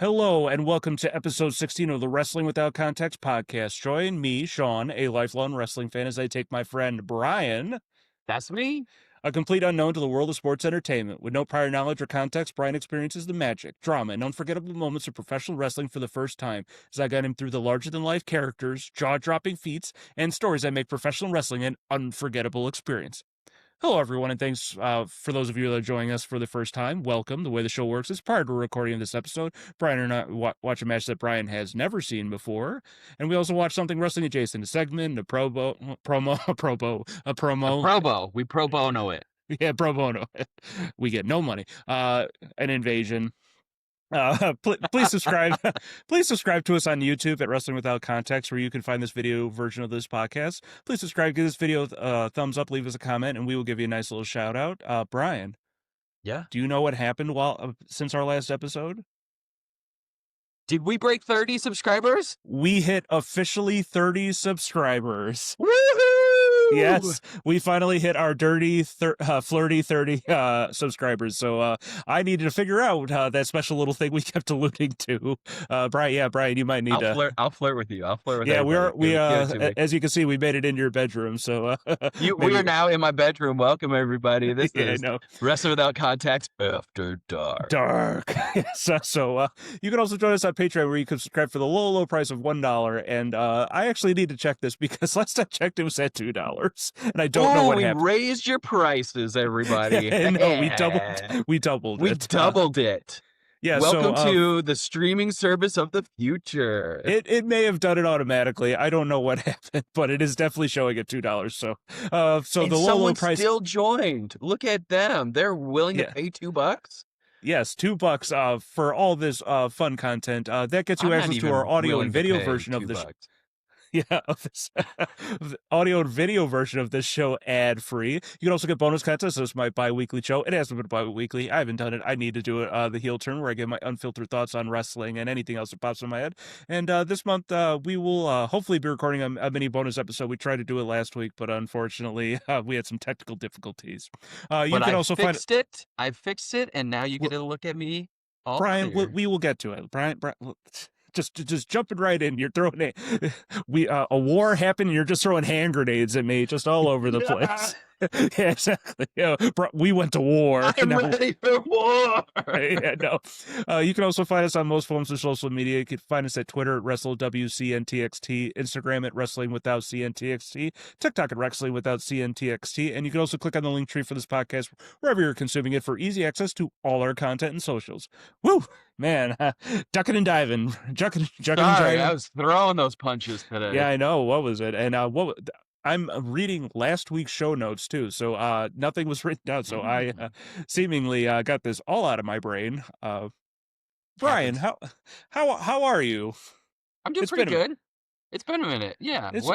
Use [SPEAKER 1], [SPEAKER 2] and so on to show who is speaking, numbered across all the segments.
[SPEAKER 1] Hello and welcome to episode 16 of the Wrestling Without Context podcast. Join me, Sean, a lifelong wrestling fan, as I take my friend Brian,
[SPEAKER 2] That's me.
[SPEAKER 1] a complete unknown to the world of sports entertainment. With no prior knowledge or context, Brian experiences the magic, drama, and unforgettable moments of professional wrestling for the first time, as I guide him through the larger-than-life characters, jaw-dropping feats, and stories that make professional wrestling an unforgettable experience. Hello, everyone, and thanks for those of you that are joining us for the first time. Welcome. The way the show works is prior to recording this episode, Brian and I watch a match that Brian has never seen before, and we also watch something wrestling adjacent, a segment, a promo.
[SPEAKER 2] Pro bono. We pro bono it.
[SPEAKER 1] Yeah, pro bono. We get no money. An invasion. Please subscribe. Please subscribe to us on YouTube at Wrestling Without Context, where you can find this video version of this podcast. Please subscribe, give this video a thumbs up, leave us a comment, and we will give you a nice little shout out. Brian,
[SPEAKER 2] Yeah.
[SPEAKER 1] do you know what happened since our last episode?
[SPEAKER 2] Did we break 30 subscribers?
[SPEAKER 1] We hit officially 30 subscribers.
[SPEAKER 2] Woohoo!
[SPEAKER 1] Yes, we finally hit our flirty 30 subscribers. So I needed to figure out that special little thing we kept alluding to. Brian, you might need to.
[SPEAKER 2] I'll flirt with you. I'll flirt with
[SPEAKER 1] Yeah,
[SPEAKER 2] everybody.
[SPEAKER 1] as you can see, we made it into your bedroom. So
[SPEAKER 2] we are now in my bedroom. Welcome, everybody. This is
[SPEAKER 1] no.
[SPEAKER 2] Wrestling Without Context After Dark.
[SPEAKER 1] So you can also join us on Patreon, where you can subscribe for the low price of $1. And I actually need to check this, because last I checked, it was at $2. And I don't know what happened.
[SPEAKER 2] We raised your prices, everybody.
[SPEAKER 1] No, we doubled it.
[SPEAKER 2] We doubled it.
[SPEAKER 1] Yeah.
[SPEAKER 2] Welcome to the streaming service of the future.
[SPEAKER 1] It may have done it automatically. I don't know what happened, but it is definitely showing at $2. So
[SPEAKER 2] and
[SPEAKER 1] the low price
[SPEAKER 2] still joined. Look at them. They're willing to pay $2.
[SPEAKER 1] Yes, $2 for all this fun content. That gets you access to our audio and video version of this. Yeah, the audio and video version of this show ad-free. You can also get bonus content. So it's my bi-weekly show. It hasn't been bi-weekly. I haven't done it. I need to do it. The heel turn, where I give my unfiltered thoughts on wrestling and anything else that pops in my head. And this month, we will hopefully be recording a mini bonus episode. We tried to do it last week, but unfortunately, we had some technical difficulties.
[SPEAKER 2] I fixed it, and now you get to look at me.
[SPEAKER 1] Brian, we will get to it. Brian. Just jumping right in. You're throwing a war happened, and you're just throwing hand grenades at me just all over the place. Yeah, exactly. We went to war.
[SPEAKER 2] I'm ready for war.
[SPEAKER 1] Yeah, no. You can also find us on most forms of social media. You can find us at Twitter at WrestleWCNTXT, Instagram at Wrestling Without CNTXT, TikTok at Wrestling Without CNTXT, and you can also click on the link tree for this podcast wherever you're consuming it for easy access to all our content and socials. Woo! Man, ducking and diving, jucking and diving.
[SPEAKER 2] I was throwing those punches today.
[SPEAKER 1] Yeah, I know. What was it? And I'm reading last week's show notes too, so nothing was written down. So I seemingly got this all out of my brain. Brian, how are you?
[SPEAKER 2] I'm doing pretty good. It's been a minute. Yeah,
[SPEAKER 1] it's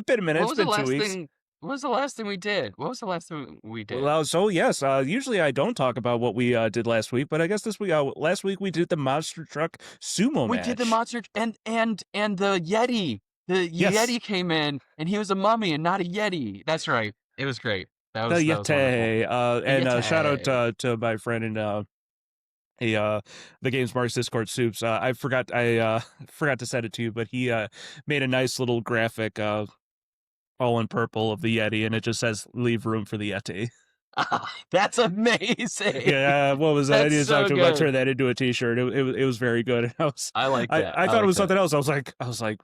[SPEAKER 1] been a minute. It's been 2 weeks.
[SPEAKER 2] What was the last thing we did?
[SPEAKER 1] Well, so yes, usually I don't talk about what we did last week, but I guess this week, last week we did the monster truck sumo match.
[SPEAKER 2] We did the monster and the Yeti. The Yeti came in, and he was a mummy and not a Yeti. That's right. It was great. That was
[SPEAKER 1] Yeti. And shout out to my friend in the Games Marks Discord, Soups. I forgot to send it to you, but he made a nice little graphic all in purple of the Yeti, and it just says "Leave room for the Yeti."
[SPEAKER 2] That's amazing.
[SPEAKER 1] Yeah, what was that? I need to talk to him about turning that into a T-shirt. It was very good.
[SPEAKER 2] I like that.
[SPEAKER 1] I thought it was something else. I was like,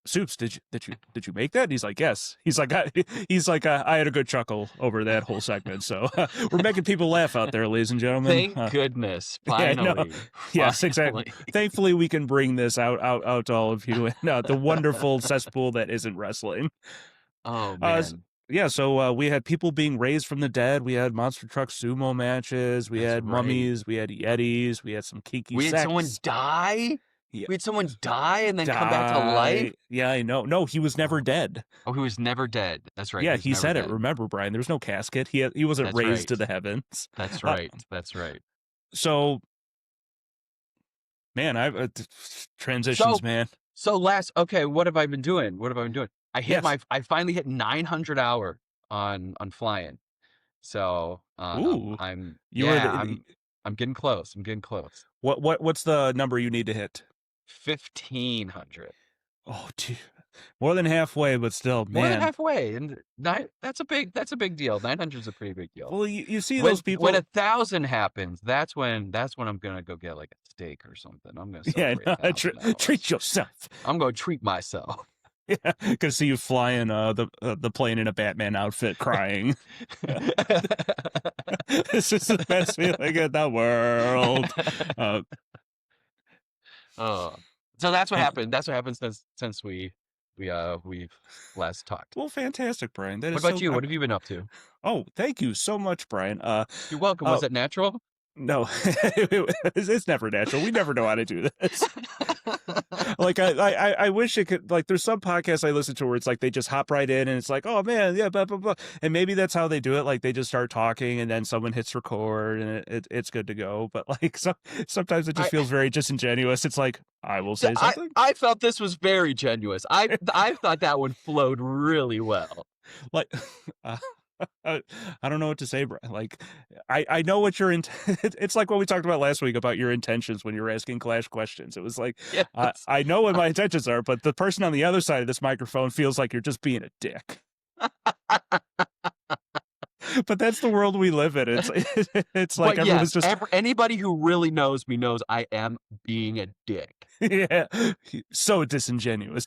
[SPEAKER 1] Soups, did you make that? And he's like, yes. He's like, I had a good chuckle over that whole segment. So we're making people laugh out there, ladies and gentlemen.
[SPEAKER 2] Thank goodness. Finally.
[SPEAKER 1] Yeah, no. Yes, exactly. Thankfully, we can bring this out to all of you, and the wonderful cesspool that isn't wrestling.
[SPEAKER 2] Oh man.
[SPEAKER 1] Yeah, so we had people being raised from the dead. We had monster truck sumo matches. We had mummies. We had Yetis. We had some kinky sex.
[SPEAKER 2] We had someone die?
[SPEAKER 1] Yeah.
[SPEAKER 2] We had someone die and then come back to life?
[SPEAKER 1] Yeah, I know. No, he was never dead.
[SPEAKER 2] Oh, he was never dead. That's right.
[SPEAKER 1] Yeah, he said it. Remember, Brian, there was no casket. He wasn't raised to the heavens.
[SPEAKER 2] That's right. That's right.
[SPEAKER 1] So, man, I've transitions, man.
[SPEAKER 2] So what have I been doing? I finally hit 900 hour on flying. So
[SPEAKER 1] I'm
[SPEAKER 2] I'm getting close. I'm getting close.
[SPEAKER 1] What's the number you need to hit?
[SPEAKER 2] 1,500.
[SPEAKER 1] Oh, gee. More than halfway, but still,
[SPEAKER 2] More than
[SPEAKER 1] man.
[SPEAKER 2] halfway, and that's a big deal. 900 is a pretty big deal.
[SPEAKER 1] Well, you see
[SPEAKER 2] When
[SPEAKER 1] those people.
[SPEAKER 2] 1,000 happens, that's when I'm gonna go get like a steak or something. I'm gonna
[SPEAKER 1] Yeah,
[SPEAKER 2] celebrate 1,000 hours.
[SPEAKER 1] treat yourself.
[SPEAKER 2] I'm gonna treat myself.
[SPEAKER 1] Yeah, gonna see you flying the plane in a Batman outfit, crying. This is the best feeling in the world.
[SPEAKER 2] So that's what happened. That's what happened since we last talked.
[SPEAKER 1] Well, fantastic, Brian.
[SPEAKER 2] What about you? What have you been up to?
[SPEAKER 1] Oh, thank you so much, Brian.
[SPEAKER 2] You're welcome. Was it natural?
[SPEAKER 1] No, it's never natural. We never know how to do this. Like I wish it could. Like, there's some podcasts I listen to where it's like they just hop right in and it's like, oh man, yeah, blah blah blah, and maybe that's how they do it. Like they just start talking and then someone hits record and it's good to go. But like sometimes it just feels very disingenuous. It's like, I will say something.
[SPEAKER 2] I felt this was very genuine. I thought that one flowed really well.
[SPEAKER 1] Like. I don't know what to say, Brian. Like, I know what your it's like what we talked about last week about your intentions when you were asking Clash questions. It was like, yes. I know what my intentions are, but the person on the other side of this microphone feels like you're just being a dick. But that's the world we live in. It's like everyone's just
[SPEAKER 2] anybody who really knows me knows I am being a dick.
[SPEAKER 1] Yeah, so disingenuous.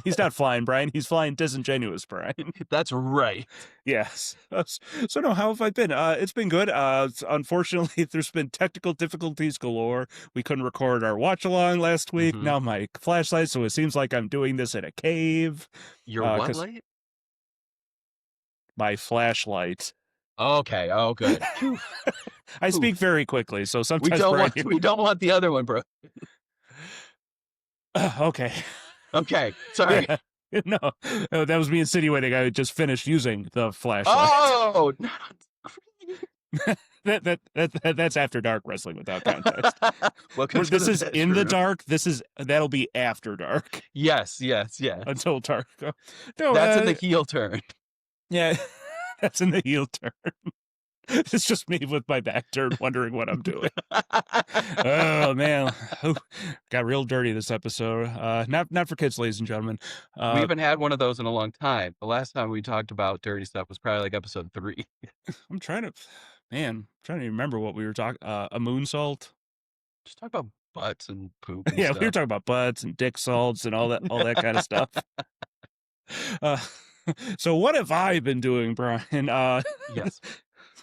[SPEAKER 1] He's not flying, Brian. He's flying disingenuous, Brian.
[SPEAKER 2] That's right.
[SPEAKER 1] Yes. So no, how have I been? It's been good. Unfortunately, there's been technical difficulties galore. We couldn't record our watch along last week. Now my flashlight, so it seems like I'm doing this in a cave.
[SPEAKER 2] Your what light?
[SPEAKER 1] My flashlight.
[SPEAKER 2] Okay. Oh, good.
[SPEAKER 1] I speak very quickly, so sometimes
[SPEAKER 2] we don't want the other one, bro.
[SPEAKER 1] Okay.
[SPEAKER 2] Okay. Sorry.
[SPEAKER 1] Yeah. No, that was me insinuating I just finished using the flashlight.
[SPEAKER 2] Oh.
[SPEAKER 1] That's after dark wrestling without context.
[SPEAKER 2] This
[SPEAKER 1] is in the dark. That'll be after dark.
[SPEAKER 2] Yes.
[SPEAKER 1] Until dark.
[SPEAKER 2] No, that's in the heel turn.
[SPEAKER 1] Yeah, that's in the heel turn. It's just me with my back turned, wondering what I'm doing. Oh man, got real dirty this episode. Not for kids, ladies and gentlemen.
[SPEAKER 2] We haven't had one of those in a long time. The last time we talked about dirty stuff was probably like episode 3.
[SPEAKER 1] I'm trying to remember what we were talking. A moonsault.
[SPEAKER 2] Just talk about butts and poop. And
[SPEAKER 1] yeah,
[SPEAKER 2] stuff.
[SPEAKER 1] We were talking about butts and dick salts and all that kind of stuff. So what have I been doing, Brian?
[SPEAKER 2] Yes.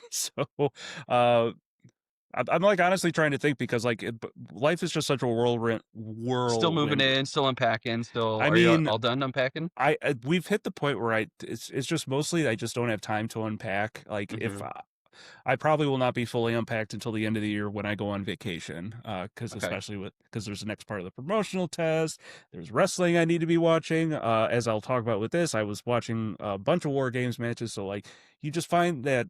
[SPEAKER 1] So, I'm like honestly trying to think because like life is just such a whirlwind.
[SPEAKER 2] Still moving in, still unpacking, still. Are you all done unpacking?
[SPEAKER 1] We've hit the point where it's just mostly I just don't have time to unpack. Like if I probably will not be fully unpacked until the end of the year when I go on vacation. Especially because there's the next part of the promotional test. There's wrestling I need to be watching. As I'll talk about with this, I was watching a bunch of War Games matches. So like you just find that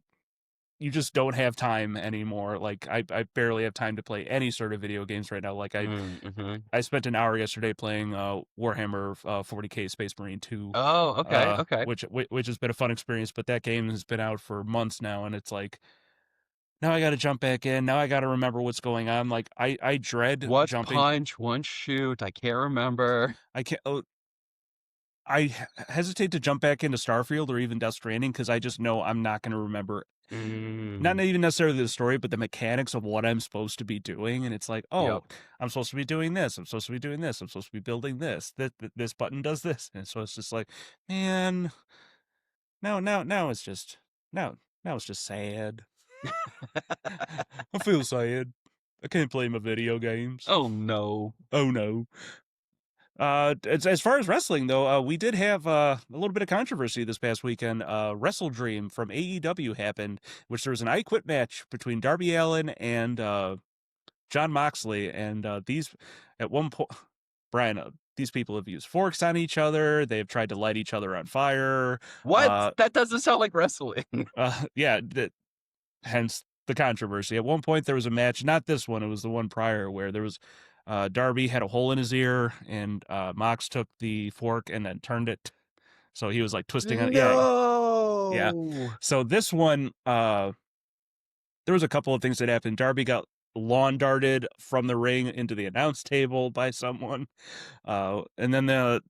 [SPEAKER 1] you just don't have time anymore. Like I barely have time to play any sort of video games right now. Like I spent an hour yesterday playing Warhammer 40K Space Marine 2.
[SPEAKER 2] Oh, okay.
[SPEAKER 1] Which has been a fun experience, but that game has been out for months now, and it's like now I got to jump back in. Now I got to remember what's going on. Like I dread
[SPEAKER 2] what's
[SPEAKER 1] jumping.
[SPEAKER 2] Punch, one shoot. I can't remember.
[SPEAKER 1] I can't. I hesitate to jump back into Starfield or even Death Stranding because I just know I'm not going to remember. Not even necessarily the story, but the mechanics of what I'm supposed to be doing. And it's like, I'm supposed to be doing this. I'm supposed to be doing this. I'm supposed to be building this. This button does this. And so it's just like, man, now it's just sad. I feel sad. I can't play my video games.
[SPEAKER 2] Oh no.
[SPEAKER 1] As far as wrestling, though, we did have a little bit of controversy this past weekend. Wrestle Dream from AEW happened, which there was an I Quit match between Darby Allin and Jon Moxley. And these, at one point, Brian, these people have used forks on each other. They've tried to light each other on fire.
[SPEAKER 2] What? That doesn't sound like wrestling.
[SPEAKER 1] Yeah, hence the controversy. At one point, there was a match, not this one, it was the one prior, where there was Darby had a hole in his ear, and Mox took the fork and then turned it. So he was like twisting it.
[SPEAKER 2] No!
[SPEAKER 1] Yeah. So this one, there was a couple of things that happened. Darby got lawn darted from the ring into the announce table by someone. And then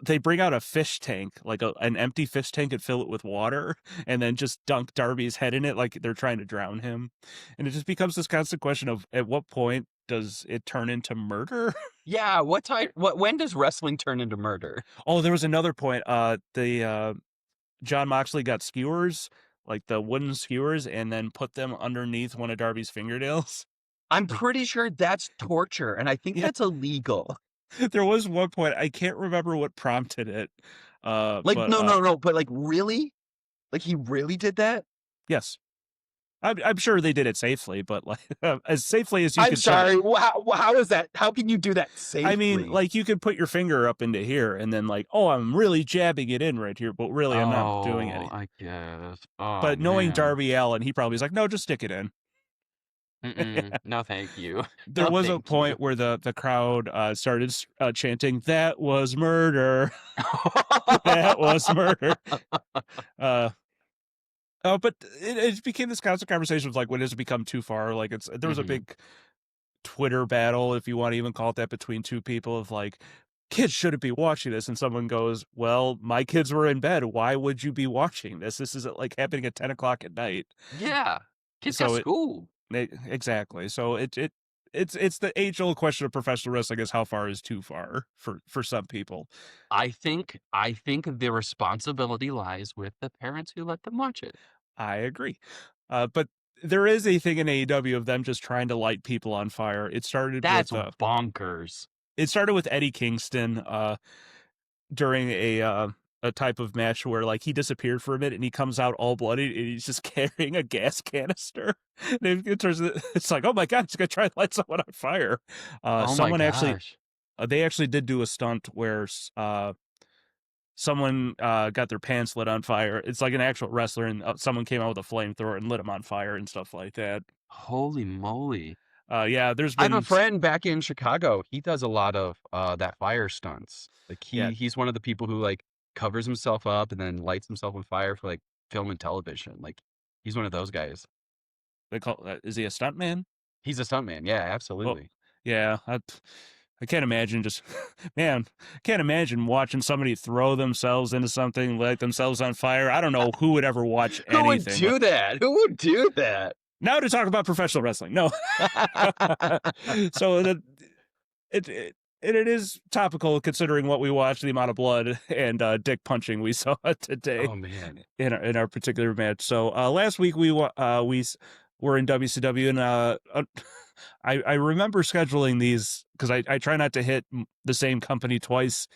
[SPEAKER 1] they bring out a fish tank, like an empty fish tank, and fill it with water, and then just dunk Darby's head in it like they're trying to drown him. And it just becomes this constant question of, at what point does it turn into murder?
[SPEAKER 2] Yeah, when does wrestling turn into murder?
[SPEAKER 1] Oh, there was another point. The John Moxley got skewers, like the wooden skewers, and then put them underneath one of Darby's fingernails.
[SPEAKER 2] I'm pretty sure that's torture, and I think that's illegal.
[SPEAKER 1] There was one point, I can't remember what prompted it.
[SPEAKER 2] No, but like, really? Like, he really did that?
[SPEAKER 1] Yes. I'm sure they did it safely, but like as safely as you could.
[SPEAKER 2] I'm sorry. How is that? How can you do that safely?
[SPEAKER 1] I mean, like, you could put your finger up into here and then like, oh, I'm really jabbing it in right here, but really I'm not doing anything.
[SPEAKER 2] I guess. Oh,
[SPEAKER 1] but knowing
[SPEAKER 2] man.
[SPEAKER 1] Darby Allin, he probably was like, no, just stick it in.
[SPEAKER 2] No, thank you.
[SPEAKER 1] There was a point where the crowd started chanting, "That was murder." That was murder. But it became this constant conversation of like, when does it become too far? Like, there was a big Twitter battle, if you want to even call it that, between two people of like, kids shouldn't be watching this, and someone goes, well, my kids were in bed, why would you be watching this isn't like happening at 10 o'clock at night.
[SPEAKER 2] Yeah, kids got school.
[SPEAKER 1] Exactly. So it's the age-old question of professional wrestling, is how far is too far for some people.
[SPEAKER 2] I think the responsibility lies with the parents who let them watch it.
[SPEAKER 1] I agree. But there is a thing in AEW of them just trying to light people on fire.
[SPEAKER 2] That's bonkers.
[SPEAKER 1] It started with Eddie Kingston during a type of match where like he disappeared for a minute and he comes out all bloody and he's just carrying a gas canister. It's like, oh my god, he's gonna try to light someone on fire. Someone actually, they actually did do a stunt where someone got their pants lit on fire. It's like an actual wrestler, and someone came out with a flamethrower and lit him on fire and stuff like that.
[SPEAKER 2] Holy moly.
[SPEAKER 1] Yeah, there's
[SPEAKER 2] been... I have a friend back in Chicago. He does a lot of that fire stunts. Like he's one of the people who like covers himself up and then lights himself on fire for like film and television. Like, he's one of those guys.
[SPEAKER 1] They call is he a stuntman?
[SPEAKER 2] He's a stuntman. Yeah, absolutely.
[SPEAKER 1] Yeah, I can't imagine can't imagine watching somebody throw themselves into something, light themselves on fire. I don't know who would ever watch anything.
[SPEAKER 2] Who would do that? Who would do that?
[SPEAKER 1] Now to talk about professional wrestling. No. So it is topical considering what we watched, the amount of blood and dick punching we saw today.
[SPEAKER 2] Oh man,
[SPEAKER 1] in our particular match. So last week we were in WCW, and I remember scheduling these because I try not to hit the same company twice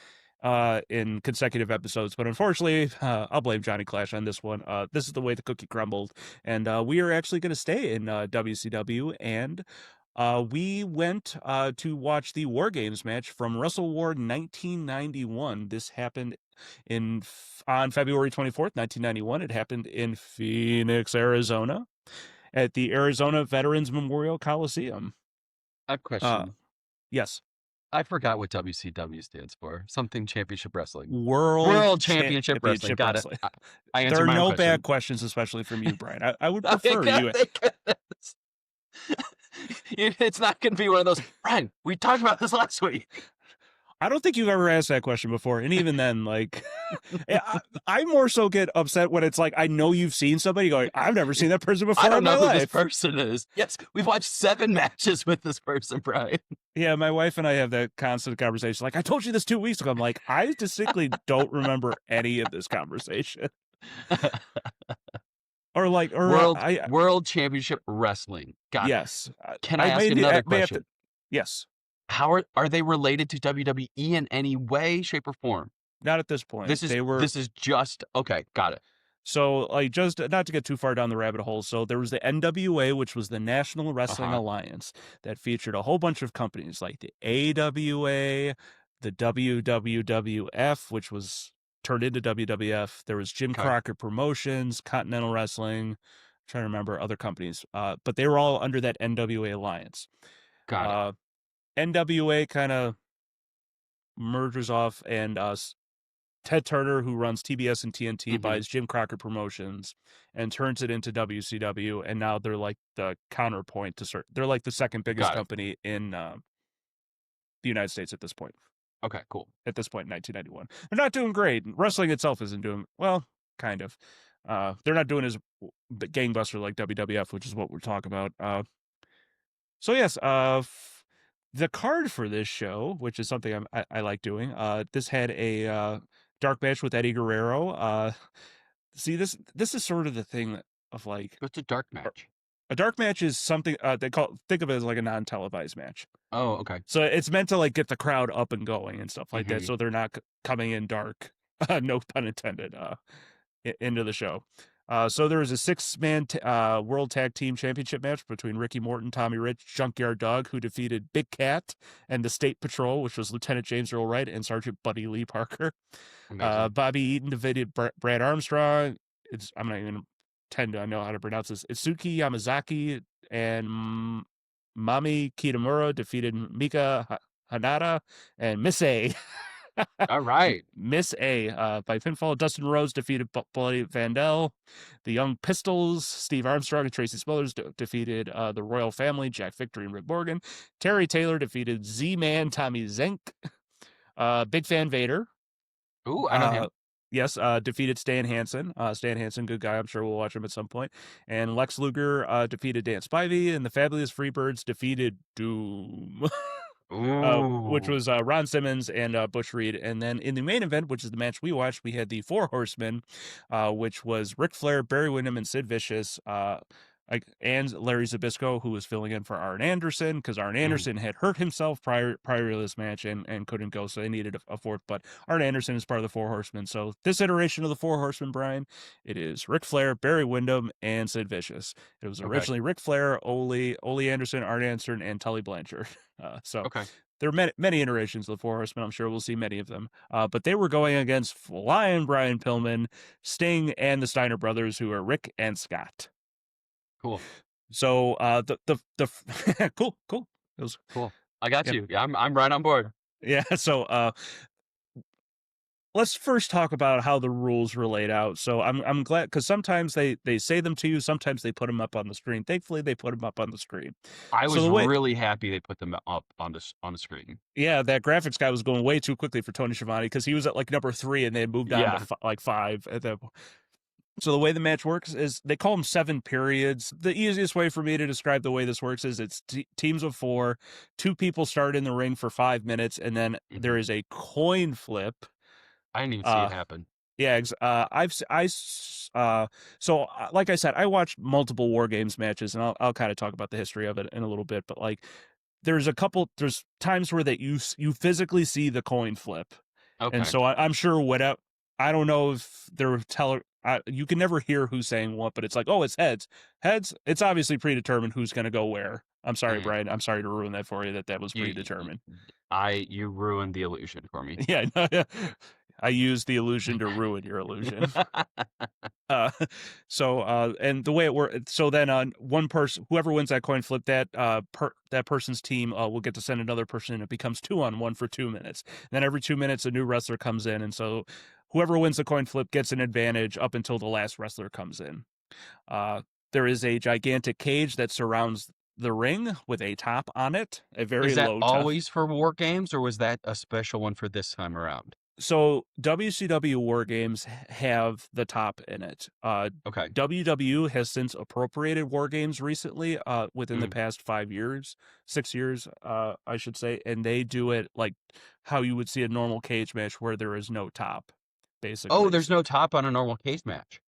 [SPEAKER 1] in consecutive episodes, but unfortunately I'll blame Johnny Clash on this one. This is the way the cookie crumbled, and we are actually going to stay in WCW, and we went to watch the Wargames match from Wrestle War 1991. This happened on February 24th, 1991. It happened in Phoenix, Arizona, at the Arizona Veterans Memorial Coliseum.
[SPEAKER 2] I have a question.
[SPEAKER 1] Yes.
[SPEAKER 2] I forgot what WCW stands for. Something Championship Wrestling.
[SPEAKER 1] World
[SPEAKER 2] Championship Wrestling. Got it. I
[SPEAKER 1] there are no bad questions, especially from you, Brian. I would prefer you.
[SPEAKER 2] It's not going to be one of those, Brian, we talked about this last week.
[SPEAKER 1] I don't think you've ever asked that question before. And even then, like, I more so get upset when it's like, I know you've seen somebody going, I've never seen that person before. I
[SPEAKER 2] don't know
[SPEAKER 1] who
[SPEAKER 2] this person is. Yes, we've watched 7 matches with this person, Brian.
[SPEAKER 1] Yeah, my wife and I have that constant conversation. Like, I told you this 2 weeks ago. I'm like, I distinctly don't remember any of this conversation.
[SPEAKER 2] World Championship Wrestling. Got
[SPEAKER 1] yes.
[SPEAKER 2] It. Can I ask another question?
[SPEAKER 1] Yes.
[SPEAKER 2] How are they related to WWE in any way, shape, or form?
[SPEAKER 1] Not at this point.
[SPEAKER 2] This is just okay. Got it.
[SPEAKER 1] So, like, just not to get too far down the rabbit hole. So there was the NWA, which was the National Wrestling Alliance, that featured a whole bunch of companies like the AWA, the WWWF, which was turned into WWF. There was Jim Crocker Promotions, Continental Wrestling. I'm trying to remember other companies, but they were all under that NWA alliance.
[SPEAKER 2] Got it.
[SPEAKER 1] NWA kind of mergers off and Ted Turner, who runs TBS and TNT,
[SPEAKER 2] Mm-hmm.
[SPEAKER 1] buys Jim Crockett Promotions and turns it into WCW, and now they're like the counterpoint to they're like the second biggest
[SPEAKER 2] Got it.
[SPEAKER 1] company in the United States at this point.
[SPEAKER 2] Okay, cool.
[SPEAKER 1] At this point in 1991, they're not doing great. Wrestling itself isn't doing well, kind of. They're not doing as gangbuster like WWF, which is what we're talking about. So yes, the card for this show, which is something I like doing. This had a dark match with Eddie Guerrero. See, this is sort of the thing of like,
[SPEAKER 2] what's a dark match?
[SPEAKER 1] A dark match is something think of it as like a non-televised match.
[SPEAKER 2] Oh, okay.
[SPEAKER 1] So it's meant to like get the crowd up and going and stuff like that. So they're not coming in dark, no pun intended, into the show. So there was a 6-man World Tag Team Championship match between Ricky Morton, Tommy Rich, Junkyard Dog, who defeated Big Cat, and the State Patrol, which was Lieutenant James Earl Wright and Sergeant Buddy Lee Parker. Bobby Eaton defeated Brad Armstrong. I'm not even tend to know how to pronounce this. Itsuki Yamazaki and Mami Kitamura defeated Mika Hanada and Miss A.
[SPEAKER 2] All right.
[SPEAKER 1] Miss A by pinfall. Dustin Rhodes defeated Bloody Vandal. The Young Pistols, Steve Armstrong and Tracy Smothers defeated the Royal Family, Jack Victory and Rick Morgan. Terry Taylor defeated Z-Man Tommy Zenk. Big Fan Vader.
[SPEAKER 2] Ooh, I know him.
[SPEAKER 1] Yes, defeated Stan Hansen. Stan Hansen, good guy. I'm sure we'll watch him at some point. And Lex Luger defeated Dan Spivey, and the Fabulous Freebirds defeated Doom. Which was Ron Simmons and Bush Reed. And then in the main event, which is the match we watched, we had the Four Horsemen, which was Ric Flair, Barry Windham, and Sid Vicious, and Larry Zbyszko, who was filling in for Arn Anderson, because Arn Anderson had hurt himself prior to this match and couldn't go, so they needed a fourth. But Arn Anderson is part of the Four Horsemen. So this iteration of the Four Horsemen, Brian, it is Ric Flair, Barry Windham, and Sid Vicious. It was originally Ric Flair, Ole Anderson, Arn Anderson, and Tully Blanchard. There are many iterations of the Four Horsemen. I'm sure we'll see many of them. But they were going against Flying Brian Pillman, Sting, and the Steiner brothers, who are Rick and Scott.
[SPEAKER 2] Cool.
[SPEAKER 1] So cool. It was
[SPEAKER 2] cool. I got you. Yeah, I'm right on board.
[SPEAKER 1] Yeah. So let's first talk about how the rules were laid out. So I'm glad, because sometimes they say them to you, sometimes they put them up on the screen. Thankfully, they put them up on the screen.
[SPEAKER 2] I was really happy they put them up on the screen.
[SPEAKER 1] Yeah, that graphics guy was going way too quickly for Tony Schiavone, because he was at like number 3 and they had moved on to like 5 at that point. So the way the match works is they call them 7 periods. The easiest way for me to describe the way this works is it's teams of 4. 2 people start in the ring for 5 minutes, and then there is a coin flip.
[SPEAKER 2] I didn't even see it happen.
[SPEAKER 1] Yeah, so like I said, I watched multiple War Games matches, and I'll kind of talk about the history of it in a little bit. But like, there's times where that you physically see the coin flip, and so I'm sure whatever. I don't know if they're you can never hear who's saying what, but it's like, oh, it's heads. It's obviously predetermined who's going to go where. I'm sorry, Brian. I'm sorry to ruin that for you. That was predetermined.
[SPEAKER 2] You ruined the illusion for me.
[SPEAKER 1] Yeah, I used the illusion to ruin your illusion. And the way it works, so then one person, whoever wins that coin flip, that person's team will get to send another person in. It becomes 2-on-1 for 2 minutes. Then every 2 minutes, a new wrestler comes in, and so whoever wins the coin flip gets an advantage up until the last wrestler comes in. There is a gigantic cage that surrounds the ring with a top on it, a very low top.
[SPEAKER 2] Is that always for War Games, or was that a special one for this time around?
[SPEAKER 1] So WCW War Games have the top in it. WW has since appropriated War Games recently, within the past 6 years, I should say, and they do it like how you would see a normal cage match where there is no top, basically.
[SPEAKER 2] Oh, there's no top on a normal cage match.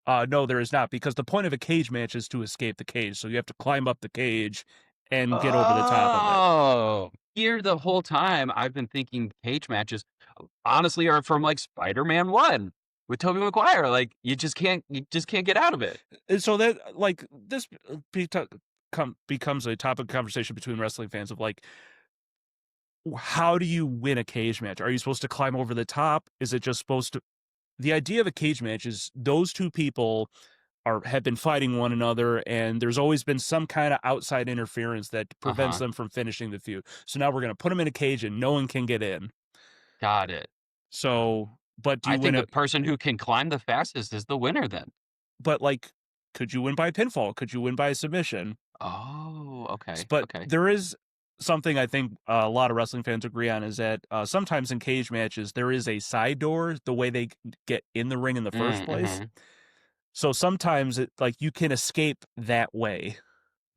[SPEAKER 1] No, there is not, because the point of a cage match is to escape the cage. So you have to climb up the cage and get over the top of it.
[SPEAKER 2] Oh, here the whole time I've been thinking cage matches, honestly, are from like Spider-Man 1 with Tobey Maguire. Like you just can't get out of it.
[SPEAKER 1] And so that like this becomes a topic of conversation between wrestling fans of like, how do you win a cage match? Are you supposed to climb over the top? Is it just supposed to? The idea of a cage match is those two people have been fighting one another, and there's always been some kind of outside interference that prevents them from finishing the feud. So now we're going to put them in a cage and no one can get in.
[SPEAKER 2] Got it.
[SPEAKER 1] So But do
[SPEAKER 2] I
[SPEAKER 1] you
[SPEAKER 2] think
[SPEAKER 1] win
[SPEAKER 2] the person who can climb the fastest is the winner then.
[SPEAKER 1] But like, could you win by pinfall? Could you win by submission?
[SPEAKER 2] Oh, okay,
[SPEAKER 1] But
[SPEAKER 2] okay.
[SPEAKER 1] there is something I think a lot of wrestling fans agree on is that sometimes in cage matches there is a side door the way they get in the ring in the first place.
[SPEAKER 2] Mm-hmm.
[SPEAKER 1] So sometimes it like you can escape that way,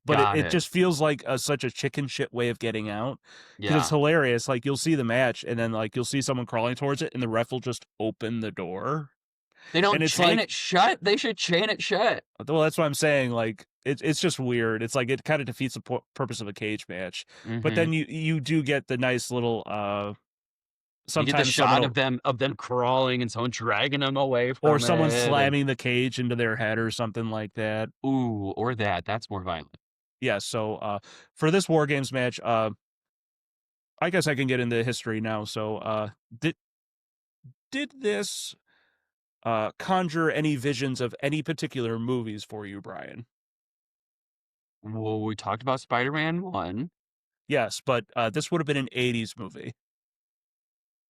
[SPEAKER 1] but
[SPEAKER 2] Got
[SPEAKER 1] it
[SPEAKER 2] it.
[SPEAKER 1] just feels like such a chicken shit way of getting out because it's
[SPEAKER 2] Yeah.
[SPEAKER 1] hilarious. Like you'll see the match and then like you'll see someone crawling towards it and the ref will just open the door.
[SPEAKER 2] They don't
[SPEAKER 1] And it's
[SPEAKER 2] chain
[SPEAKER 1] like,
[SPEAKER 2] it shut. They should chain it shut.
[SPEAKER 1] well, that's what I'm saying. Like it's just weird. It's like it kind of defeats the purpose of a cage match. But
[SPEAKER 2] Mm-hmm.
[SPEAKER 1] then you do get the nice little
[SPEAKER 2] You get the
[SPEAKER 1] sometimes someone
[SPEAKER 2] shot of them crawling and someone dragging them away
[SPEAKER 1] or
[SPEAKER 2] from
[SPEAKER 1] someone
[SPEAKER 2] it, and
[SPEAKER 1] slamming the cage into their head or something like that.
[SPEAKER 2] ooh, or that. That's more violent.
[SPEAKER 1] Yeah. So for this War Games match, I guess I can get into history now. So did this conjure any visions of any particular movies for you, Brian?
[SPEAKER 2] Well, we talked about Spider-Man 1.
[SPEAKER 1] Yes, but this would have been an 80s movie.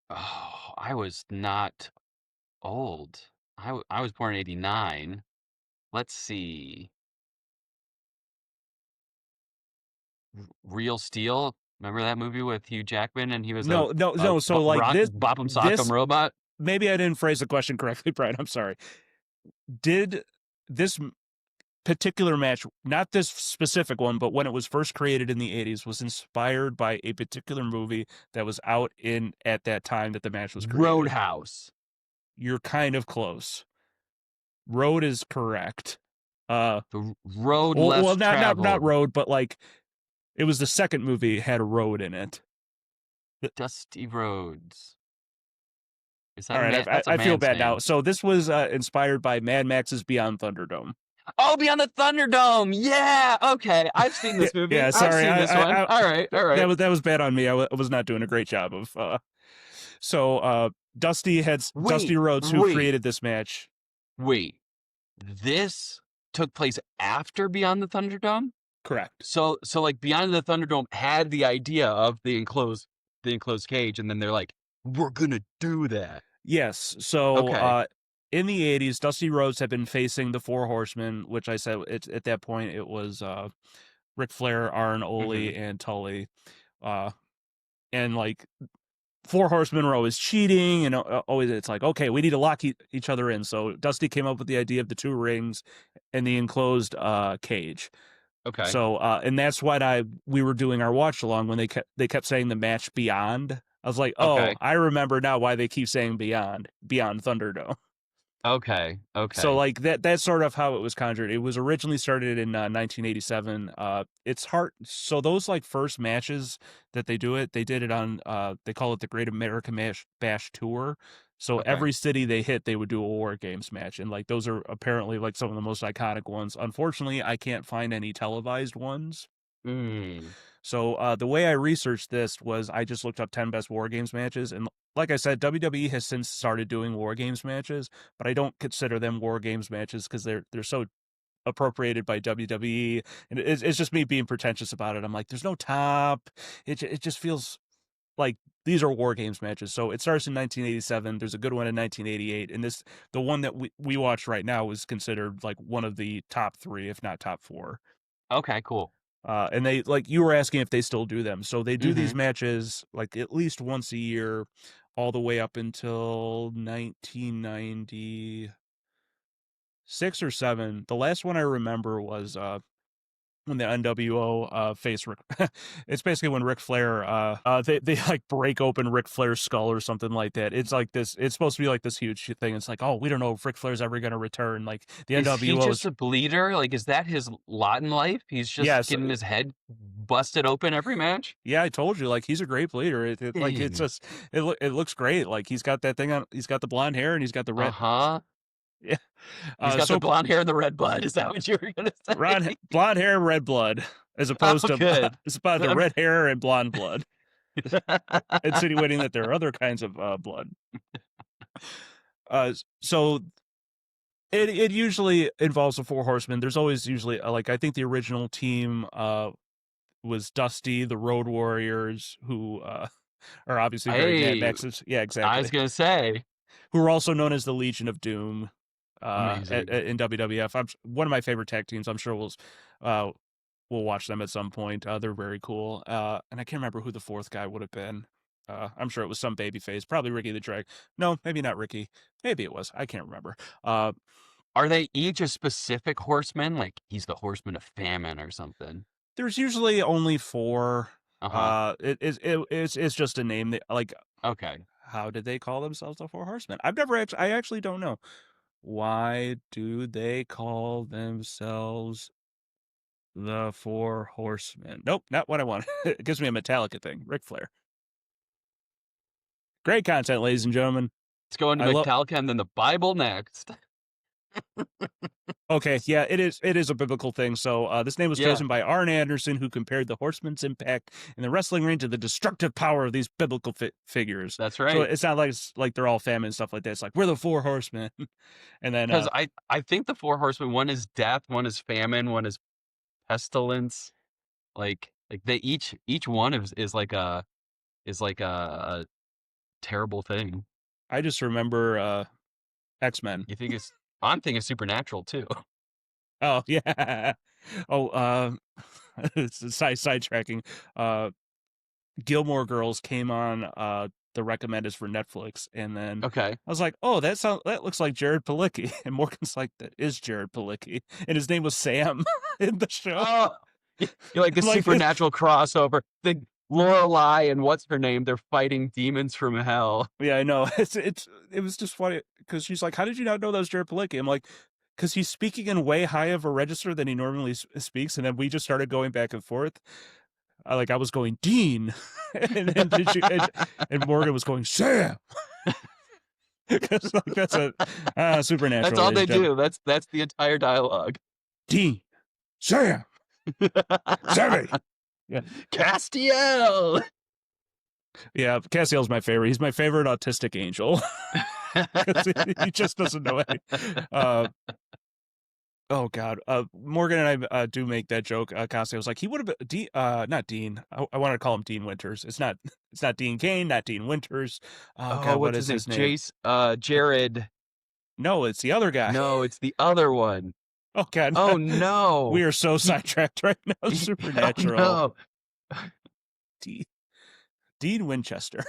[SPEAKER 2] Oh, I was not old. I was born in 89. Let's see. Real Steel. Remember that movie with Hugh Jackman and he was
[SPEAKER 1] No. So like
[SPEAKER 2] rock
[SPEAKER 1] this,
[SPEAKER 2] bop'em sock'em
[SPEAKER 1] this
[SPEAKER 2] robot?
[SPEAKER 1] maybe I didn't phrase the question correctly, Brian. I'm sorry. Did this particular match, not this specific one, but when it was first created in the 80s, was inspired by a particular movie that was out in at that time that the match was created?
[SPEAKER 2] Roadhouse.
[SPEAKER 1] You're kind of close. Road is correct.
[SPEAKER 2] The road less
[SPEAKER 1] well, not
[SPEAKER 2] traveled.
[SPEAKER 1] Road, but like it was the second movie had a road in it.
[SPEAKER 2] Dusty Roads. Is that
[SPEAKER 1] All
[SPEAKER 2] a man?
[SPEAKER 1] right,
[SPEAKER 2] That's a
[SPEAKER 1] I feel
[SPEAKER 2] man's
[SPEAKER 1] bad
[SPEAKER 2] name.
[SPEAKER 1] now. So this was inspired by Mad Max's Beyond Thunderdome.
[SPEAKER 2] Oh, Beyond the Thunderdome. Yeah. Okay. I've seen this movie.
[SPEAKER 1] Yeah, sorry.
[SPEAKER 2] I've seen this one. All right.
[SPEAKER 1] That was bad on me. I was not doing a great job of. So Dusty Rhodes, who created this match.
[SPEAKER 2] Wait, this took place after Beyond the Thunderdome?
[SPEAKER 1] Correct.
[SPEAKER 2] So like Beyond the Thunderdome had the idea of the enclosed cage, and then they're like, we're gonna do that.
[SPEAKER 1] Yes. So
[SPEAKER 2] okay.
[SPEAKER 1] In the 80s, Dusty Rhodes had been facing the Four Horsemen, which I said at that point it was Ric Flair, Arn, Ole, and Tully. And like Four Horsemen were always cheating, and always it's like, okay, we need to lock each other in. So Dusty came up with the idea of the two rings and the enclosed cage.
[SPEAKER 2] Okay.
[SPEAKER 1] So and that's why we were doing our watch along when they kept saying the match Beyond. I was like, oh,
[SPEAKER 2] okay.
[SPEAKER 1] I remember now why they keep saying Beyond Thunderdome.
[SPEAKER 2] Okay.
[SPEAKER 1] So like that's sort of how it was conjured. It was originally started in 1987. It's hard. So those like first matches that they did it on. They call it the Great American Bash Tour. So every city they hit, they would do a War Games match, and like those are apparently like some of the most iconic ones. Unfortunately, I can't find any televised ones. So the way I researched this was I just looked up 10 best War Games matches, and like I said, WWE has since started doing War Games matches, but I don't consider them War Games matches because they're so appropriated by WWE, and it's just me being pretentious about it. I'm like, there's no top. It just feels like these are War Games matches. So it starts in 1987. There's a good one in 1988, and the one that we watch right now is considered like one of the top 3, if not top 4.
[SPEAKER 2] Okay, cool.
[SPEAKER 1] And they, like you were asking if they still do them. So they do these matches like at least once a year, all the way up until 1996 or 7. The last one I remember was when the NWO faced Rick. It's basically when Ric Flair they like break open Ric Flair's skull or something like that. It's like this. It's supposed to be like this huge thing. It's like, oh, we don't know if Ric Flair's ever going to return. Like the NWO
[SPEAKER 2] is he just a bleeder? Like, is that his lot in life? He's just getting his head busted open every match.
[SPEAKER 1] Yeah, I told you. Like he's a great bleeder. Like it's just it looks great. Like he's got that thing on. He's got the blonde hair and he's got the red. Yeah.
[SPEAKER 2] He's got the blonde hair and the red blood. Is that what you were going to say?
[SPEAKER 1] Blonde hair, red blood, as opposed to it's about the red hair and blonde blood, insinuating that there are other kinds of blood. So it usually involves the Four Horsemen. There's always usually like I think the original team was Dusty, the Road Warriors, who are obviously very Mad Max's. Yeah, exactly.
[SPEAKER 2] I was going to say.
[SPEAKER 1] who are also known as the Legion of Doom.
[SPEAKER 2] Amazing.
[SPEAKER 1] In WWF, one of my favorite tag teams. I'm sure we'll watch them at some point. They're very cool. And I can't remember who the fourth guy would have been. I'm sure it was some babyface, probably Ricky the Drag. No, maybe not Ricky. Maybe it was. I can't remember.
[SPEAKER 2] Are they each a specific horseman? Like he's the horseman of famine or something?
[SPEAKER 1] There's usually only 4.
[SPEAKER 2] Uh-huh.
[SPEAKER 1] It's just a name that, like.
[SPEAKER 2] Okay.
[SPEAKER 1] How did they call themselves the 4 Horsemen? I actually don't know. Why do they call themselves the 4 Horsemen? Nope, not what I want. It gives me a Metallica thing. Ric Flair. Great content, ladies and gentlemen.
[SPEAKER 2] Let's go into Metallica and then the Bible next.
[SPEAKER 1] Okay, yeah, it is a biblical thing. So this name was chosen by Arn Anderson, who compared the Horsemen's impact in the wrestling ring to the destructive power of these biblical figures.
[SPEAKER 2] That's right.
[SPEAKER 1] So it's not like they're all famine and stuff like that. It's like, we're the 4 Horsemen. And then
[SPEAKER 2] because I think the 4 horsemen, one is death, one is famine, one is pestilence. Like they each one is like a terrible thing.
[SPEAKER 1] I just remember X-Men.
[SPEAKER 2] I'm thinking supernatural too.
[SPEAKER 1] Oh yeah. Oh, it's sidetracking. Gilmore Girls came on the recommended for Netflix, and then
[SPEAKER 2] I
[SPEAKER 1] was like, oh, that looks like Jared Palicki, and Morgan's like, that is Jared Palicki, and his name was Sam in the show.
[SPEAKER 2] Oh, you're like the supernatural crossover. The Lorelai and what's her name? They're fighting demons from hell.
[SPEAKER 1] Yeah, I know. It was just funny because she's like, how did you not know that was Jared Palicki? I'm like, because he's speaking in way high of a register than he normally speaks, and then we just started going back and forth. I was going, Dean, and Morgan was going, Sam. Because that's a supernatural.
[SPEAKER 2] That's all they do. That's the entire dialogue.
[SPEAKER 1] Dean, Sam, Sammy,
[SPEAKER 2] yeah, Castiel.
[SPEAKER 1] Yeah, Castiel's my favorite. He's my favorite autistic angel. He just doesn't know anything. Oh God, Morgan and I do make that joke. Castiel was like, he would have been not Dean. I want to call him Dean Winters. It's not Dean Kane, not Dean Winters. Oh God, what is his name?
[SPEAKER 2] Jared.
[SPEAKER 1] No, it's the other guy.
[SPEAKER 2] No, it's the other one.
[SPEAKER 1] Oh God.
[SPEAKER 2] Oh no.
[SPEAKER 1] We are so sidetracked right now. Supernatural.
[SPEAKER 2] Oh,
[SPEAKER 1] no. Dean Winchester.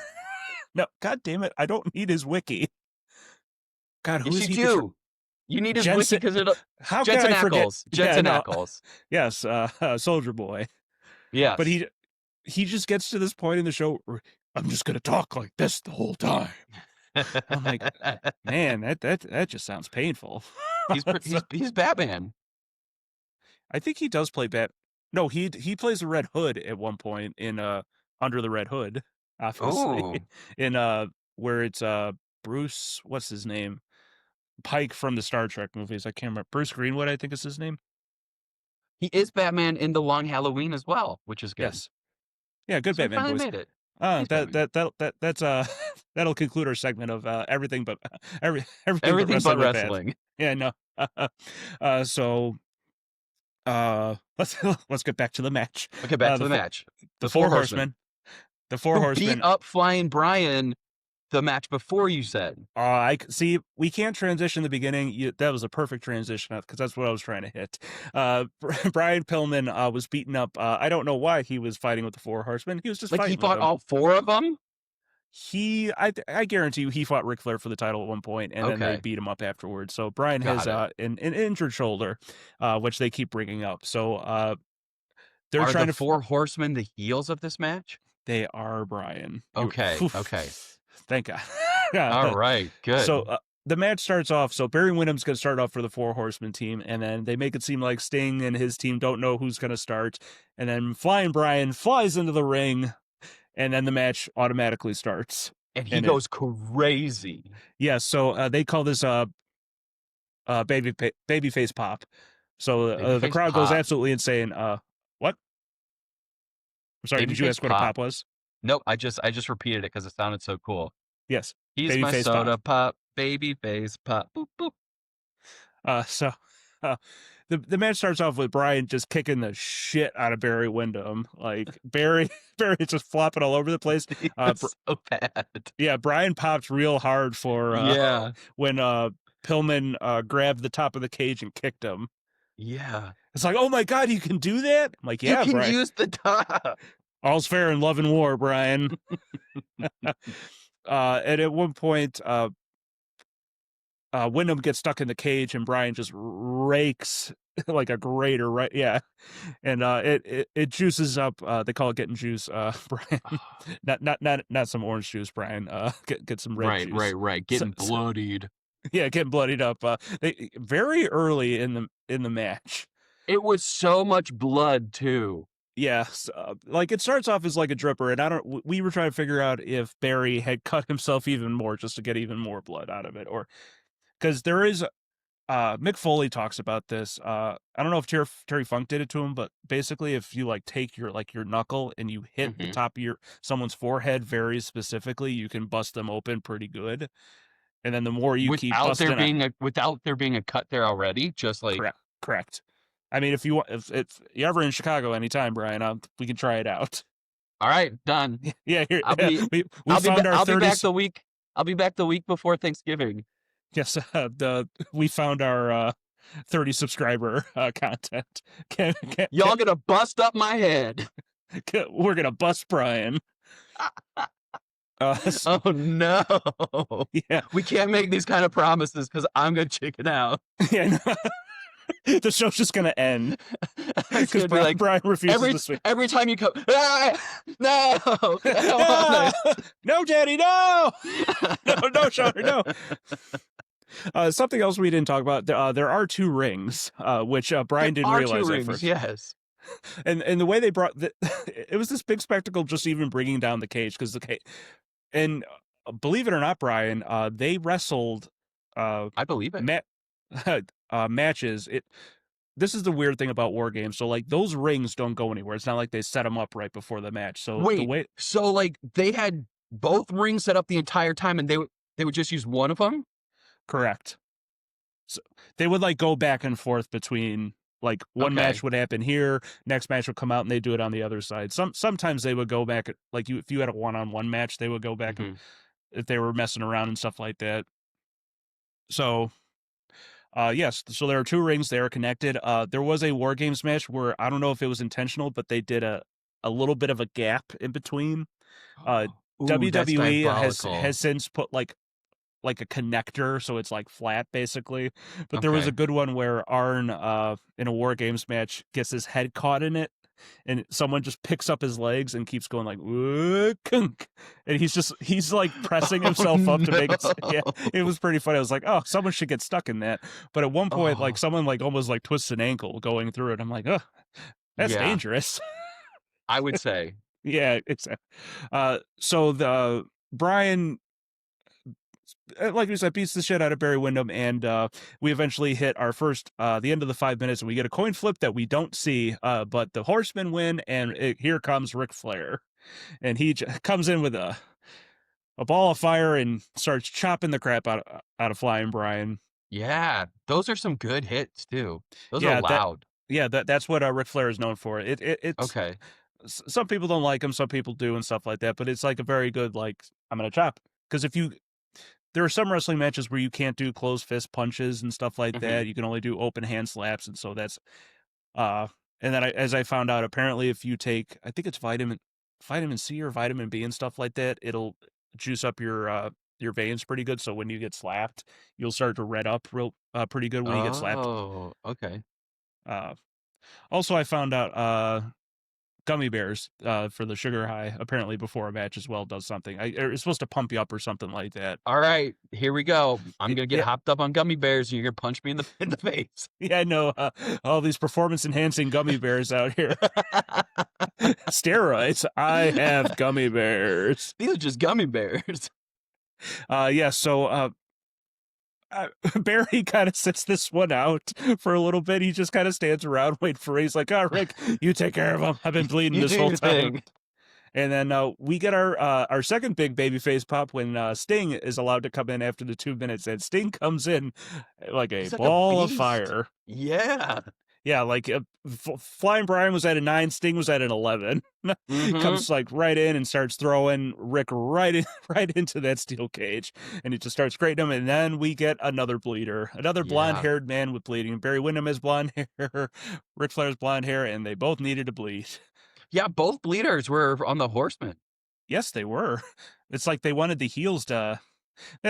[SPEAKER 1] No, God damn it! I don't need his wiki. God, who is he?
[SPEAKER 2] You need his wiki because it'll.
[SPEAKER 1] How
[SPEAKER 2] Jensen
[SPEAKER 1] can I forget?
[SPEAKER 2] Jensen Ackles.
[SPEAKER 1] Yes, Soldier Boy.
[SPEAKER 2] Yeah,
[SPEAKER 1] but he just gets to this point in the show where I'm just gonna talk like this the whole time. I'm like, man, that just sounds painful.
[SPEAKER 2] He's Batman.
[SPEAKER 1] I think he does play No, he plays the Red Hood at one point in Under the Red Hood, obviously.
[SPEAKER 2] Oh.
[SPEAKER 1] In where it's Bruce, what's his name? Pike from the Star Trek movies. I can't remember. Bruce Greenwood, I think is his name.
[SPEAKER 2] He is Batman in the Long Halloween as well, which is good.
[SPEAKER 1] Yes. Yeah, good Batman
[SPEAKER 2] finally
[SPEAKER 1] boys.
[SPEAKER 2] Made it.
[SPEAKER 1] That's that'll conclude our segment of everything but
[SPEAKER 2] everything but wrestling.
[SPEAKER 1] Yeah, no. So let's get back to the match.
[SPEAKER 2] Okay, back to the match.
[SPEAKER 1] The 4 Horsemen. The 4 Horsemen
[SPEAKER 2] beat up Flying Brian the match before, you said.
[SPEAKER 1] I see. We can't transition the beginning. That was a perfect transition because that's what I was trying to hit. Brian Pillman was beaten up. I don't know why he was fighting with the 4 Horsemen. He was just fighting.
[SPEAKER 2] He fought all 4 of them.
[SPEAKER 1] I guarantee you, he fought Ric Flair for the title at one point, and then they beat him up afterwards. So Brian has an injured shoulder, which they keep bringing up. So
[SPEAKER 2] they're trying to 4 Horsemen the heels of this match.
[SPEAKER 1] They are, Brian.
[SPEAKER 2] Okay. Okay.
[SPEAKER 1] Thank God.
[SPEAKER 2] All right, good.
[SPEAKER 1] So the match starts off. So Barry Windham's going to start off for the 4 Horsemen team, and then they make it seem like Sting and his team don't know who's going to start. And then Flying Brian flies into the ring, and then the match automatically starts.
[SPEAKER 2] And he goes crazy.
[SPEAKER 1] Yeah, so they call this babyface pop. So the crowd goes absolutely insane. What? I'm sorry, did you ask what a pop was?
[SPEAKER 2] Nope, I just repeated it because it sounded so cool.
[SPEAKER 1] Yes.
[SPEAKER 2] He's my soda pop, baby face pop. Boop, boop.
[SPEAKER 1] the match starts off with Brian just kicking the shit out of Barry Windham. Like Barry is just flopping all over the place.
[SPEAKER 2] So bad.
[SPEAKER 1] Yeah, Brian popped real hard for when Pillman grabbed the top of the cage and kicked him.
[SPEAKER 2] Yeah.
[SPEAKER 1] It's like, oh my God, you can do that? I'm like, yeah,
[SPEAKER 2] you can
[SPEAKER 1] Brian.
[SPEAKER 2] use the top.
[SPEAKER 1] All's fair in love and war, Brian. And at one point, Wyndham gets stuck in the cage and Brian just rakes like a grater, right? Yeah. And it juices up, they call it getting juice, Brian. not some orange juice, Brian. Get some red juice.
[SPEAKER 2] Right. Getting bloodied.
[SPEAKER 1] Yeah, getting bloodied up. They very early in the match.
[SPEAKER 2] It was so much blood too.
[SPEAKER 1] Yes, like it starts off as like a dripper, and we were trying to figure out if Barry had cut himself even more just to get even more blood out of it, or because there is, Mick Foley talks about this. I don't know if Terry Funk did it to him, but basically, if you like take your knuckle and you hit the top of someone's forehead very specifically, you can bust them open pretty good. And then the more you keep busting,
[SPEAKER 2] without there being a cut there already, just like
[SPEAKER 1] correct. I mean, if you're ever in Chicago anytime, Brian, we can try it out.
[SPEAKER 2] All right, done.
[SPEAKER 1] Yeah, here
[SPEAKER 2] I'll be back the week. I'll be back the week before Thanksgiving.
[SPEAKER 1] Yes, we found our 30 subscriber content.
[SPEAKER 2] Y'all gonna bust up my head.
[SPEAKER 1] We're gonna bust Brian.
[SPEAKER 2] Oh no!
[SPEAKER 1] Yeah,
[SPEAKER 2] we can't make these kind of promises because I'm gonna chicken out.
[SPEAKER 1] Yeah. No. The show's just gonna end because Brian refuses to speak.
[SPEAKER 2] Every time you come, no,
[SPEAKER 1] no, Daddy, no, Shonner, no. Something else we didn't talk about. There are 2 rings, which Brian didn't realize at first.
[SPEAKER 2] Yes,
[SPEAKER 1] and the way they brought it was this big spectacle just even bringing down the cage because and believe it or not, Brian, they wrestled.
[SPEAKER 2] I believe it.
[SPEAKER 1] Matches. This is the weird thing about war games. So like those rings don't go anywhere. It's not like they set them up right before the match. So
[SPEAKER 2] so like they had both rings set up the entire time, and they would just use one of them.
[SPEAKER 1] Correct. So they would like go back and forth between like one match would happen here, next match would come out, and they do it on the other side. Sometimes they would go back like if you had a 1-on-1 match, they would go back if they were messing around and stuff like that. So. Yes, so there are 2 rings. They are connected. There was a War Games match where I don't know if it was intentional, but they did a little bit of a gap in between. WWE has since put like a connector, so it's like flat basically. But there was a good one where Arn in a War Games match gets his head caught in it, and someone just picks up his legs and keeps going like kunk, and he's like pressing himself up to make it. Yeah, it was pretty funny. I was like, oh, someone should get stuck in that. But at one point, like someone like almost like twists an ankle going through it. I'm like, oh, that's dangerous.
[SPEAKER 2] I would say.
[SPEAKER 1] Yeah, it's so the Brian, like we said, beats the shit out of Barry Windham, and we eventually hit our first the end of the 5 minutes, and we get a coin flip that we don't see, but the Horsemen win, and here comes Ric Flair, and he comes in with a ball of fire and starts chopping the crap out of Flying Brian.
[SPEAKER 2] Yeah, those are some good hits too. Those are loud.
[SPEAKER 1] That's what Ric Flair is known for. It's
[SPEAKER 2] okay.
[SPEAKER 1] Some people don't like him, some people do, and stuff like that. But it's like a very good like I'm gonna chop, because there are some wrestling matches where you can't do closed fist punches and stuff like that. You can only do open hand slaps, and so that's and then as I found out, apparently if you take, I think it's vitamin C or vitamin B and stuff like that, it'll juice up your veins pretty good. So when you get slapped, you'll start to red up pretty good when you get slapped.
[SPEAKER 2] Oh, okay.
[SPEAKER 1] Also, I found out gummy bears for the sugar high apparently before a match as well does something. It's supposed to pump you up or something like that.
[SPEAKER 2] All right, here we go. I'm gonna get hopped up on gummy bears, and you're gonna punch me in the face.
[SPEAKER 1] Yeah, I know. All these performance enhancing gummy bears out here. Steroids. I have gummy bears.
[SPEAKER 2] These are just gummy bears.
[SPEAKER 1] Yeah. So Barry kind of sits this one out for a little bit. He just kind of stands around, waiting for He's like, oh, Rick, you take care of him. I've been bleeding this whole time. And then we get our second big babyface pop when Sting is allowed to come in after the 2 minutes. And Sting comes in like a ball of fire.
[SPEAKER 2] Yeah.
[SPEAKER 1] Yeah, like Flying Brian was at a 9, Sting was at an 11. Comes like right in and starts throwing Rick right into that steel cage, and he just starts grating him. And then we get another bleeder, another blonde-haired man with bleeding. Barry Windham has blonde hair, Ric Flair's blonde hair, and they both needed to bleed.
[SPEAKER 2] Yeah, both bleeders were on the Horsemen.
[SPEAKER 1] Yes, they were. It's like they wanted the heels to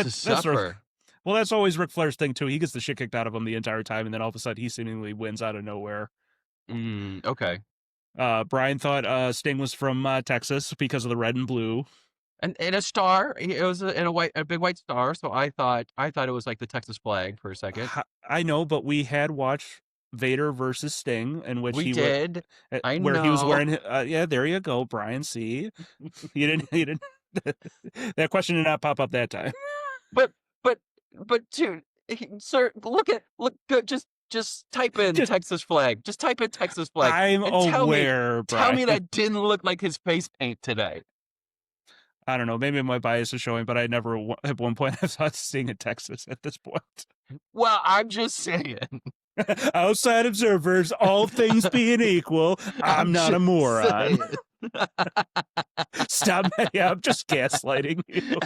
[SPEAKER 2] suffer.
[SPEAKER 1] Well, that's always Ric Flair's thing too. He gets the shit kicked out of him the entire time, and then all of a sudden he seemingly wins out of nowhere.
[SPEAKER 2] Okay.
[SPEAKER 1] Brian thought Sting was from Texas because of the red and blue,
[SPEAKER 2] and a star. It was a big white star. So I thought it was like the Texas flag for a second.
[SPEAKER 1] I know, but we had watched Vader versus Sting, in which
[SPEAKER 2] he did.
[SPEAKER 1] He was wearing. Yeah, there you go, Brian. See, you didn't. That question did not pop up that time.
[SPEAKER 2] But dude, sir, look, just type in Texas flag. Just type in Texas flag.
[SPEAKER 1] I'm aware,
[SPEAKER 2] Brian. Tell me that didn't look like his face paint today.
[SPEAKER 1] I don't know. Maybe my bias is showing, but I never at one point I thought Sting in Texas at this point.
[SPEAKER 2] Well, I'm just saying.
[SPEAKER 1] Outside observers, all things being equal, I'm not a moron. Stop. Yeah, I'm just gaslighting you.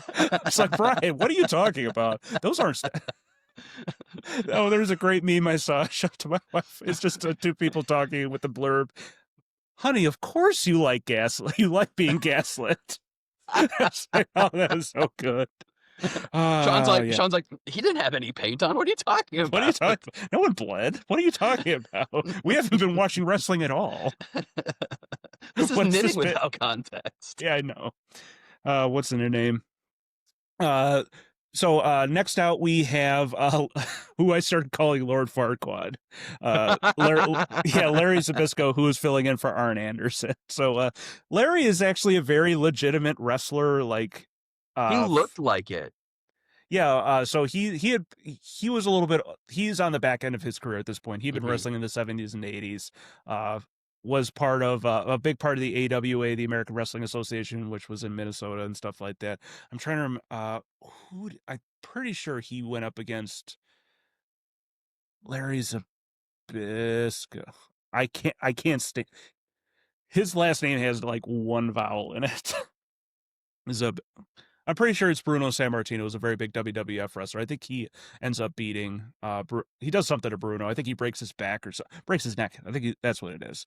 [SPEAKER 1] It's like, Brian, what are you talking about? Those aren't. Oh, there's a great meme I saw. Shout to my wife. It's just two people talking with the blurb. Honey, of course you like gaslit. You like being gaslit. Like, oh, that was so good.
[SPEAKER 2] Sean's like, he didn't have any paint on. What are you talking about?
[SPEAKER 1] What are you talking about? No one bled. What are you talking about? We haven't been watching wrestling at all.
[SPEAKER 2] This is knitting without context.
[SPEAKER 1] Yeah, I know. What's in her name? So next out we have who I started calling Lord Farquaad. Larry Zbyszko, who is filling in for Arn Anderson. So Larry is actually a very legitimate wrestler. Like
[SPEAKER 2] he looked like it.
[SPEAKER 1] Yeah, so he was a little bit. He's on the back end of his career at this point. He'd been wrestling in the 70s and 80s. Was part of a big part of the AWA, the American Wrestling Association, which was in Minnesota and stuff like that. I'm trying to remember I'm pretty sure he went up against Larry Zbyszko. I can't stay. His last name has like one vowel in it. I'm pretty sure it's Bruno Sammartino, who's a very big WWF wrestler. I think he ends up beating. He does something to Bruno. I think he breaks his back or breaks his neck. I think that's what it is.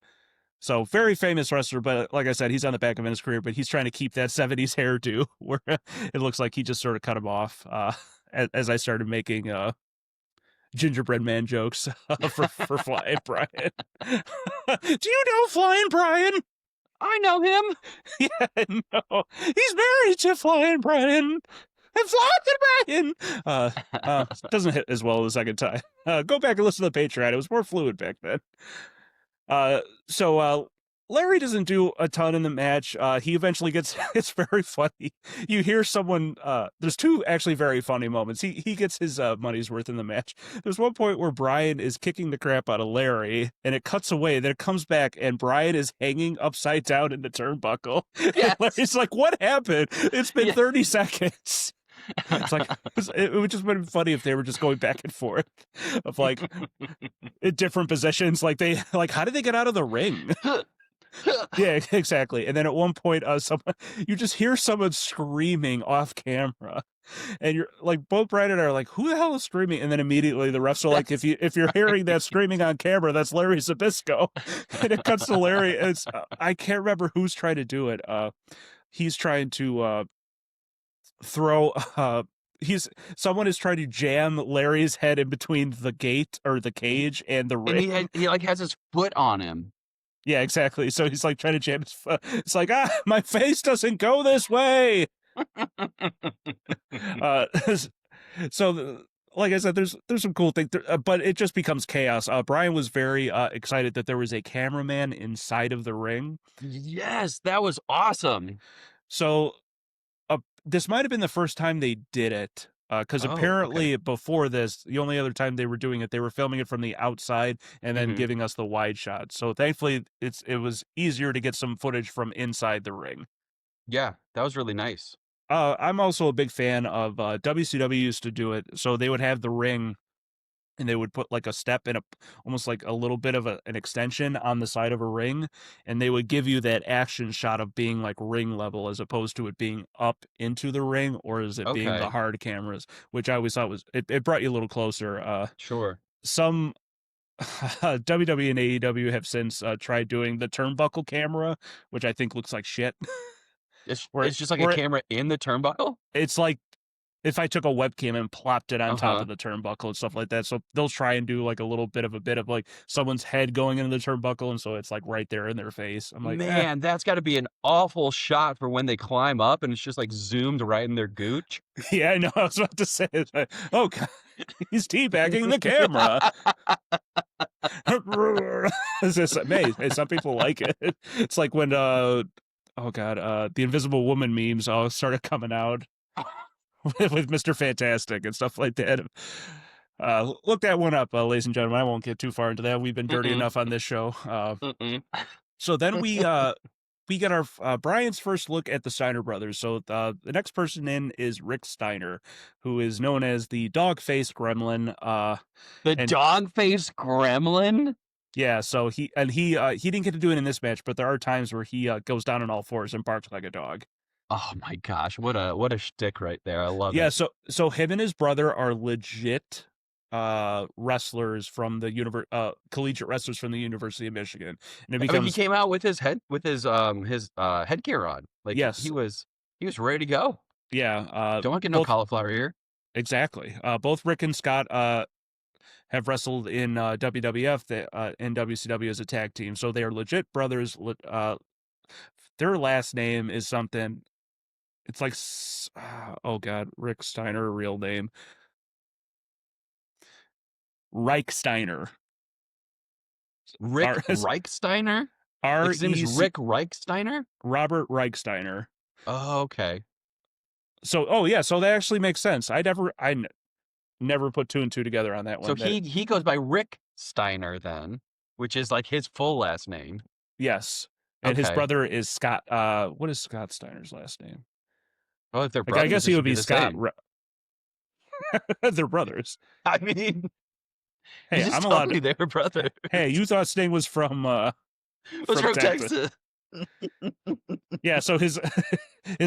[SPEAKER 1] So very famous wrestler, but like I said, he's on the back of his career, but he's trying to keep that 70s hairdo where it looks like he just sort of cut him off as I started making gingerbread man jokes for Flying Brian. Do you know Flying Brian?
[SPEAKER 2] I know him.
[SPEAKER 1] Yeah, no. He's married to Flying Brian. And Flying Brian! Doesn't hit as well the second time. Go back and listen to the Patreon. It was more fluid back then. So Larry doesn't do a ton in the match. He eventually gets, it's very funny. You hear someone, there's two actually very funny moments. He gets his money's worth in the match. There's one point where Brian is kicking the crap out of Larry and it cuts away. Then it comes back and Brian is hanging upside down in the turnbuckle. Yes. Larry's like, what happened? It's been 30 seconds. It's like it would just been funny if they were just going back and forth of like in different positions. Like how did they get out of the ring? Yeah, exactly. And then at one point, you just hear someone screaming off camera, and you're like, both Brian and I are like, "Who the hell is screaming?" And then immediately the refs are like, "If you're hearing that screaming on camera, that's Larry Zbyszko." And it cuts to Larry. And it's I can't remember who's trying to do it. He's trying to throw. Someone is trying to jam Larry's head in between the gate or the cage and the ring.
[SPEAKER 2] And he like has his foot on him.
[SPEAKER 1] Yeah, exactly. So he's like trying to jam his foot. It's like, my face doesn't go this way. Like I said, there's some cool things, but it just becomes chaos. Brian was very excited that there was a cameraman inside of the ring.
[SPEAKER 2] Yes, that was awesome.
[SPEAKER 1] So this might have been the first time they did it. Because apparently before this, the only other time they were doing it, they were filming it from the outside and then giving us the wide shot. So thankfully, it was easier to get some footage from inside the ring.
[SPEAKER 2] Yeah, that was really nice.
[SPEAKER 1] I'm also a big fan of WCW used to do it. So they would have the ring and they would put like a step and almost like a little bit of an extension on the side of a ring, and they would give you that action shot of being like ring level as opposed to it being up into the ring, or is it being the hard cameras, which I always thought was it brought you a little closer.
[SPEAKER 2] Sure.
[SPEAKER 1] Some WWE and AEW have since tried doing the turnbuckle camera, which I think looks like shit.
[SPEAKER 2] It's just like a camera in the turnbuckle?
[SPEAKER 1] It's like if I took a webcam and plopped it on top of the turnbuckle and stuff like that. So they'll try and do like a little bit of like someone's head going into the turnbuckle, and so it's like right there in their face. I'm like,
[SPEAKER 2] man, that's got to be an awful shot for when they climb up and it's just like zoomed right in their gooch.
[SPEAKER 1] Yeah, I know. I was about to say, like, oh God, he's teabagging the camera. It's just amazing. Some people like it. It's like when oh God, the Invisible Woman memes all started coming out. with Mr. Fantastic and stuff like that. Look that one up, ladies and gentlemen. I won't get too far into that. We've been dirty enough on this show. So then we get our Brian's first look at the Steiner brothers. So the next person in is Rick Steiner, who is known as the dog-faced gremlin.
[SPEAKER 2] Dog-faced gremlin?
[SPEAKER 1] Yeah, so he didn't get to do it in this match, but there are times where he goes down on all fours and barks like a dog.
[SPEAKER 2] Oh my gosh, what a shtick right there. I love it.
[SPEAKER 1] Yeah, so him and his brother are legit wrestlers from the collegiate wrestlers from the University of Michigan. And it becomes,
[SPEAKER 2] he came out with his headgear on. Like,
[SPEAKER 1] yes.
[SPEAKER 2] He was ready to go.
[SPEAKER 1] Yeah.
[SPEAKER 2] Don't get no cauliflower ear.
[SPEAKER 1] Exactly. Both Rick and Scott have wrestled in WWF and WCW as a tag team, so they are legit brothers. Their last name is something. It's like, oh God, Rick Steiner, real name. Reichsteiner.
[SPEAKER 2] Reichsteiner? His name is Rick Reichsteiner?
[SPEAKER 1] Robert Reichsteiner.
[SPEAKER 2] Oh, okay.
[SPEAKER 1] So, so that actually makes sense. I never put two and two together on that one.
[SPEAKER 2] So he goes by Rick Steiner then, which is like his full last name.
[SPEAKER 1] Yes. And his brother is Scott. What is Scott Steiner's last name?
[SPEAKER 2] Well, if they're brothers,
[SPEAKER 1] I guess he would be Scott. They're brothers.
[SPEAKER 2] I mean,
[SPEAKER 1] hey, I'm allowed to.
[SPEAKER 2] They were brothers.
[SPEAKER 1] Hey, you thought Sting was from Texas. Yeah, so his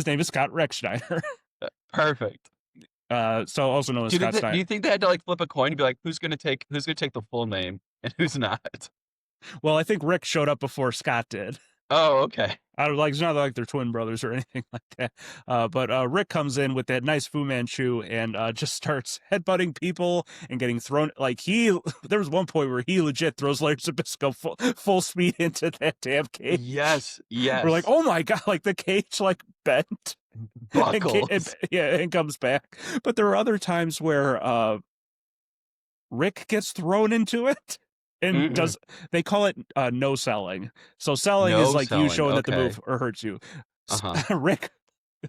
[SPEAKER 1] name is Scott Rechsteiner.
[SPEAKER 2] Perfect.
[SPEAKER 1] So also known as Scott Steiner.
[SPEAKER 2] Do you think they had to like flip a coin and be like, who's gonna take the full name and who's not?
[SPEAKER 1] Well, I think Rick showed up before Scott did.
[SPEAKER 2] Oh, okay.
[SPEAKER 1] It's not like they're twin brothers or anything like that. But Rick comes in with that nice Fu Manchu and just starts headbutting people and getting thrown. Like there was one point where he legit throws Larry Zbyszko full speed into that damn cage.
[SPEAKER 2] Yes.
[SPEAKER 1] We're like, oh my God, like the cage like bent.
[SPEAKER 2] Buckles.
[SPEAKER 1] And comes back. But there are other times where Rick gets thrown into it. And they call it no selling. So selling is like you showing that the move hurts you. Rick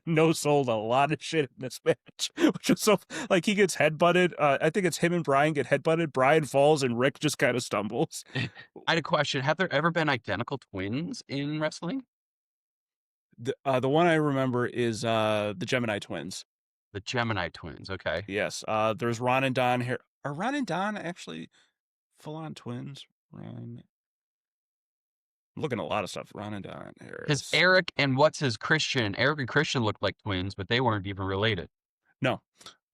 [SPEAKER 1] no sold a lot of shit in this match, which is so like he gets headbutted. I think it's him and Brian get headbutted. Brian falls and Rick just kind of stumbles.
[SPEAKER 2] I had a question. Have there ever been identical twins in wrestling?
[SPEAKER 1] The one I remember is the Gemini twins.
[SPEAKER 2] The Gemini twins. Okay.
[SPEAKER 1] Yes. There's Ron and Don here. Are Ron and Don actually full-on twins? Ron. I'm looking at a lot of stuff. Ron and Don here.
[SPEAKER 2] Because Eric and Christian? Eric and Christian looked like twins, but they weren't even related.
[SPEAKER 1] No.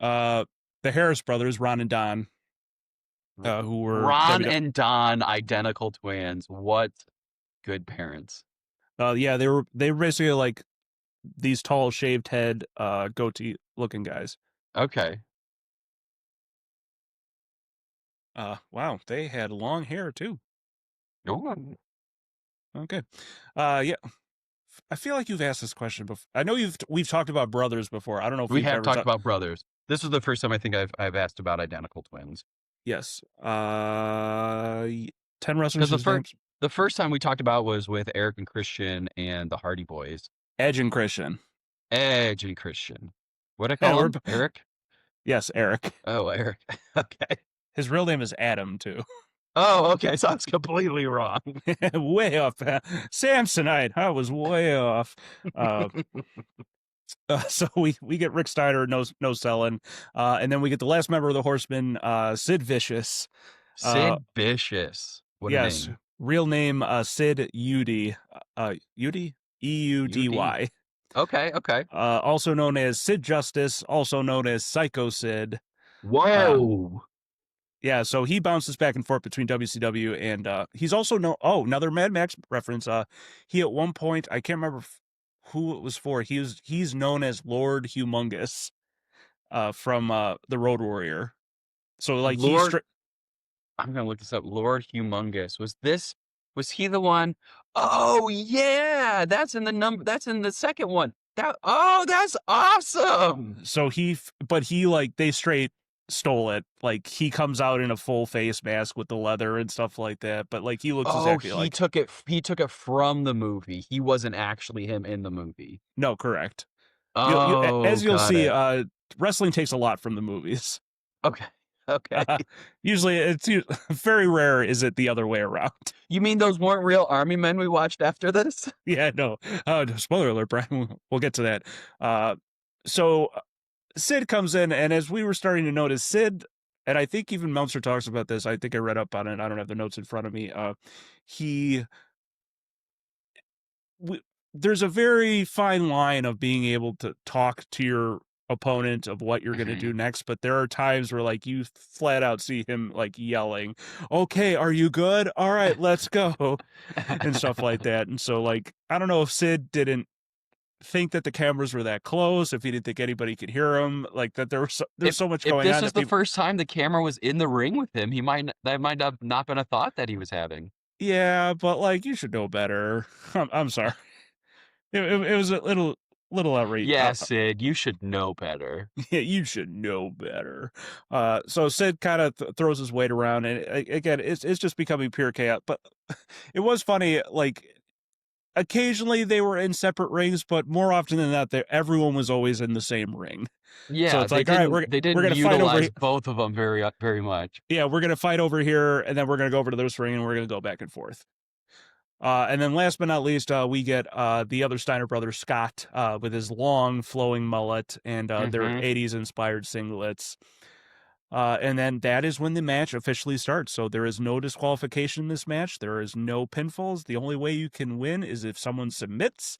[SPEAKER 1] The Harris brothers, Ron and Don, who were
[SPEAKER 2] Ron and Don, identical twins. What good parents.
[SPEAKER 1] Yeah, they were basically like these tall, shaved head, goatee looking guys.
[SPEAKER 2] Okay.
[SPEAKER 1] Wow, they had long hair too.
[SPEAKER 2] Oh.
[SPEAKER 1] Okay. Yeah. I feel like you've asked this question before. I know we've talked about brothers before. I don't know if
[SPEAKER 2] we have talked about brothers. This is the first time I think I've asked about identical twins.
[SPEAKER 1] Yes. 10 wrestlers.
[SPEAKER 2] The first time we talked about was with Eric and Christian and the Hardy Boys.
[SPEAKER 1] Edge and Christian.
[SPEAKER 2] What I call him? Eric?
[SPEAKER 1] Yes, Eric.
[SPEAKER 2] Oh, Eric. Okay.
[SPEAKER 1] His real name is Adam, too.
[SPEAKER 2] Oh, okay. So I was completely wrong.
[SPEAKER 1] Way off. Samsonite. I was way off. So we get Rick Steiner, no selling, and then we get the last member of the Horsemen, Sid Vicious.
[SPEAKER 2] Sid Vicious. What a
[SPEAKER 1] Yes,
[SPEAKER 2] name.
[SPEAKER 1] real name Sid Udy, Udy,
[SPEAKER 2] UD.
[SPEAKER 1] Eudy.
[SPEAKER 2] Okay.
[SPEAKER 1] Also known as Sid Justice, also known as Psycho Sid.
[SPEAKER 2] Whoa.
[SPEAKER 1] Yeah, so he bounces back and forth between WCW and he's also another Mad Max reference. He at one point, I can't remember who it was for. He's known as Lord Humongous from the Road Warrior. So like
[SPEAKER 2] Lord, I'm gonna look this up. Lord Humongous. Was he the one? Oh yeah, that's in the second one. That's awesome.
[SPEAKER 1] So but he like they straight stole it. Like he comes out in a full face mask with the leather and stuff like that. But like he looks exactly like.
[SPEAKER 2] He took it from the movie. He wasn't actually him in the movie.
[SPEAKER 1] No, correct.
[SPEAKER 2] Oh,
[SPEAKER 1] As you'll
[SPEAKER 2] got
[SPEAKER 1] see,
[SPEAKER 2] it.
[SPEAKER 1] wrestling takes a lot from the movies.
[SPEAKER 2] Okay.
[SPEAKER 1] Usually, it's very rare. Is it the other way around?
[SPEAKER 2] You mean those weren't real army men we watched after this?
[SPEAKER 1] Yeah, no. Spoiler alert, Brian. We'll get to that. So Sid comes in, and as we were starting to notice, Sid, and I think even Meltzer talks about this. I think I read up on it. I don't have the notes in front of me. There's a very fine line of being able to talk to your opponent of what you're going to do next, but there are times where like you flat out see him like yelling, okay, are you good, all right, let's go, and stuff like that. And so like I don't know if Sid didn't think that the cameras were that close, if he didn't think anybody could hear him, like that there's so much going on.
[SPEAKER 2] If this was the first time the camera was in the ring with him, that might have not been a thought that he was having.
[SPEAKER 1] Yeah, but like you should know better. I'm sorry. It was a little outrageous.
[SPEAKER 2] Yeah, Sid, you should know better.
[SPEAKER 1] Yeah, you should know better. So Sid kind of throws his weight around, and again, it's just becoming pure chaos. But it was funny, like occasionally they were in separate rings, but more often than not, everyone was always in the same ring.
[SPEAKER 2] Yeah,
[SPEAKER 1] so it's like, all right,
[SPEAKER 2] they didn't
[SPEAKER 1] gonna fight over
[SPEAKER 2] both of them very much.
[SPEAKER 1] Yeah, we're gonna fight over here, and then we're gonna go over to this ring, and we're gonna go back and forth. And then last but not least, we get the other Steiner brother, Scott, with his long flowing mullet and their 80s inspired singlets. And then that is when the match officially starts. So there is no disqualification in this match. There is no pinfalls. The only way you can win is if someone submits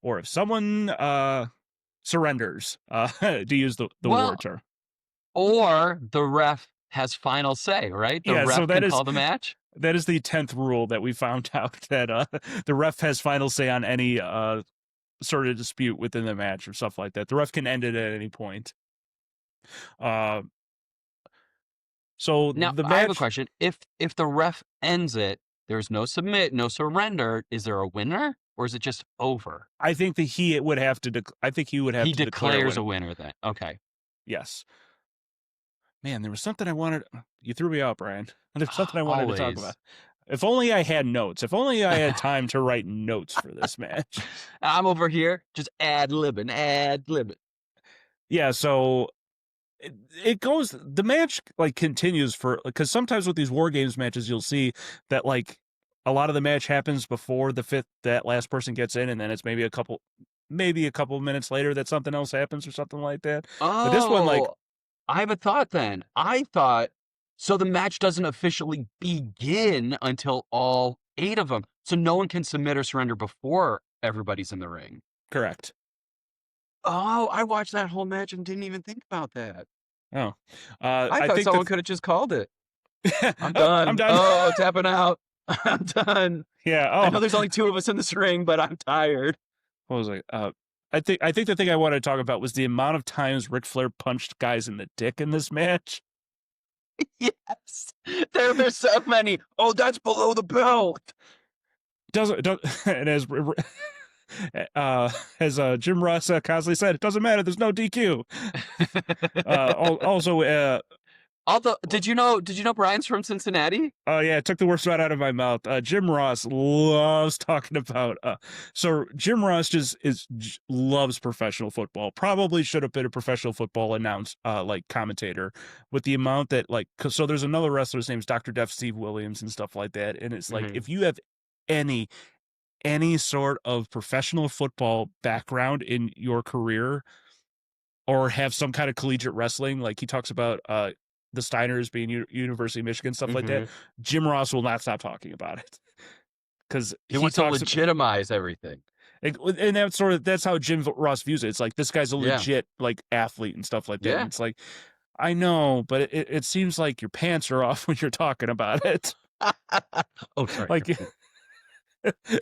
[SPEAKER 1] or if someone surrenders, to use the word term.
[SPEAKER 2] Or the ref has final say, right? The ref can call the match.
[SPEAKER 1] That is the 10th rule that we found out, that the ref has final say on any sort of dispute within the match or stuff like that. The ref can end it at any point. So
[SPEAKER 2] now I have a question. If the ref ends it, there's no submit, no surrender. Is there a winner, or is it just over?
[SPEAKER 1] I think that he would have to. I think he would have.
[SPEAKER 2] He
[SPEAKER 1] to
[SPEAKER 2] declares a winner then. Okay.
[SPEAKER 1] Yes. Man, there was something I wanted. You threw me out, Brian. There's something I wanted to talk about. If only I had notes. If only I had time to write notes for this match.
[SPEAKER 2] I'm over here just ad-libbing.
[SPEAKER 1] Yeah, so it goes. The match like continues because sometimes with these War Games matches, you'll see that like a lot of the match happens before that last person gets in, and then it's maybe a couple of minutes later that something else happens or something like that.
[SPEAKER 2] Oh,
[SPEAKER 1] but this one, like,
[SPEAKER 2] I have a thought then. I thought, so the match doesn't officially begin until all 8 of them. So no one can submit or surrender before everybody's in the ring.
[SPEAKER 1] Correct.
[SPEAKER 2] Oh, I watched that whole match and didn't even think about that.
[SPEAKER 1] Oh.
[SPEAKER 2] I thought someone could have just called it. I'm done.
[SPEAKER 1] I'm done.
[SPEAKER 2] Oh, tapping out. I'm done.
[SPEAKER 1] Yeah.
[SPEAKER 2] I know there's only 2 of us in this ring, but I'm tired.
[SPEAKER 1] What was I think the thing I wanted to talk about was the amount of times Ric Flair punched guys in the dick in this match.
[SPEAKER 2] Yes, there's so many. Oh, that's below the belt.
[SPEAKER 1] And as Jim Ross constantly said, it doesn't matter. There's no DQ. Also,
[SPEAKER 2] although, did you know Brian's from Cincinnati?
[SPEAKER 1] Oh yeah, it took the worst right out of my mouth. Jim Ross loves talking about. So Jim Ross loves professional football. Probably should have been a professional football like commentator. With the amount that so there's another wrestler, his name's Dr. Def Steve Williams and stuff like that. And it's like if you have any any sort of professional football background in your career or have some kind of collegiate wrestling, like he talks about the Steiners being University of Michigan, stuff like that, Jim Ross will not stop talking about it. Because
[SPEAKER 2] he wants to legitimize everything.
[SPEAKER 1] And that's how Jim Ross views it. It's like, this guy's a legit like athlete and stuff like that. And it's like, I know, but it seems like your pants are off when you're talking about it.
[SPEAKER 2] Oh, sorry.
[SPEAKER 1] Like,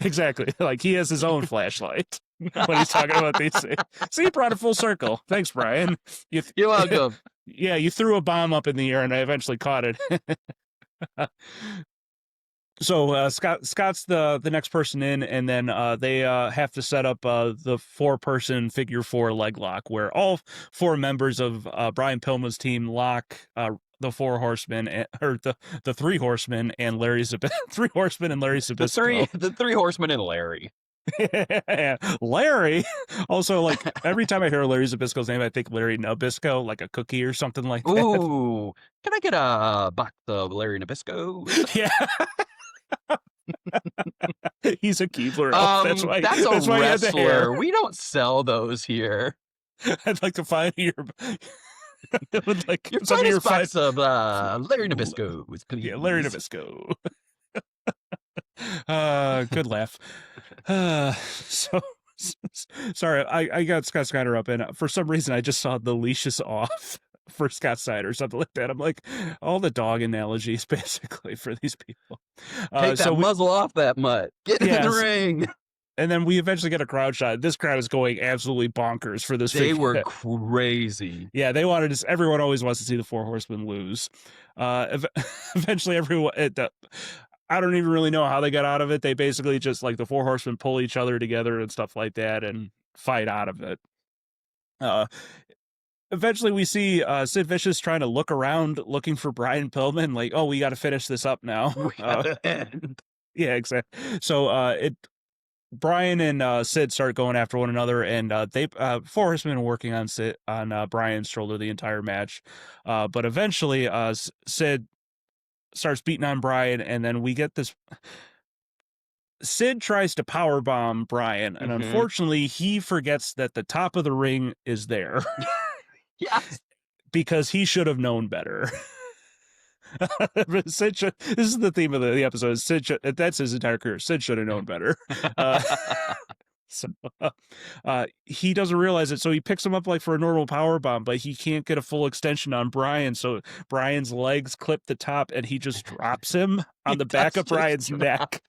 [SPEAKER 1] exactly. Like, he has his own flashlight when he's talking about these things. So you brought it full circle. Thanks, Brian.
[SPEAKER 2] You're welcome.
[SPEAKER 1] Yeah, you threw a bomb up in the air and I eventually caught it. So Scott's the next person in, and then they have to set up the 4-person figure 4 leg lock, where all 4 members of Brian Pillman's team lock the 4 horsemen, or the 3 horsemen and Larry 3 horsemen and Larry Zbyszko.
[SPEAKER 2] The 3 horsemen and Larry.
[SPEAKER 1] Larry. Also, like, every time I hear Larry Zbyszko's name, I think Larry Nabisco, like a cookie or something like that.
[SPEAKER 2] Ooh, can I get a box of Larry Nabisco?
[SPEAKER 1] Yeah. He's a Keebler.
[SPEAKER 2] That's a wrestler. We don't sell those here.
[SPEAKER 1] I'd like to find your
[SPEAKER 2] like your finest box of Larry Nabisco, please.
[SPEAKER 1] Yeah, Larry Nabisco. Good laugh. So sorry, I got Scott Snyder up, and for some reason I just saw the leashes off for Scott Snyder or something like that. I'm like, all the dog analogies basically for these people.
[SPEAKER 2] Take that muzzle off that mutt. Get in the ring.
[SPEAKER 1] And then we eventually get a crowd shot. This crowd is going absolutely bonkers for this.
[SPEAKER 2] They were crazy.
[SPEAKER 1] Yeah, they wanted to. Everyone always wants to see the 4 horsemen lose. Eventually, everyone. I don't even really know how they got out of it. They basically just, like, the 4 horsemen pull each other together and stuff like that and fight out of it. Eventually, we see Sid Vicious trying to look around, looking for Brian Pillman. Like, oh, we got to finish this up now. Yeah, exactly. So Brian and Sid start going after one another, and they 4 horsemen are working on Brian's shoulder the entire match. But eventually, Sid starts beating on Brian, and then we get this. Sid tries to powerbomb Brian, and unfortunately, he forgets that the top of the ring is there.
[SPEAKER 2] Yes,
[SPEAKER 1] because he should have known better. Sid should, this is the theme of the episode. That's his entire career. Sid should have known better. So he doesn't realize it, so he picks him up like for a normal power bomb, but he can't get a full extension on Brian, so Brian's legs clip the top, and he just drops him on the back of Brian's neck.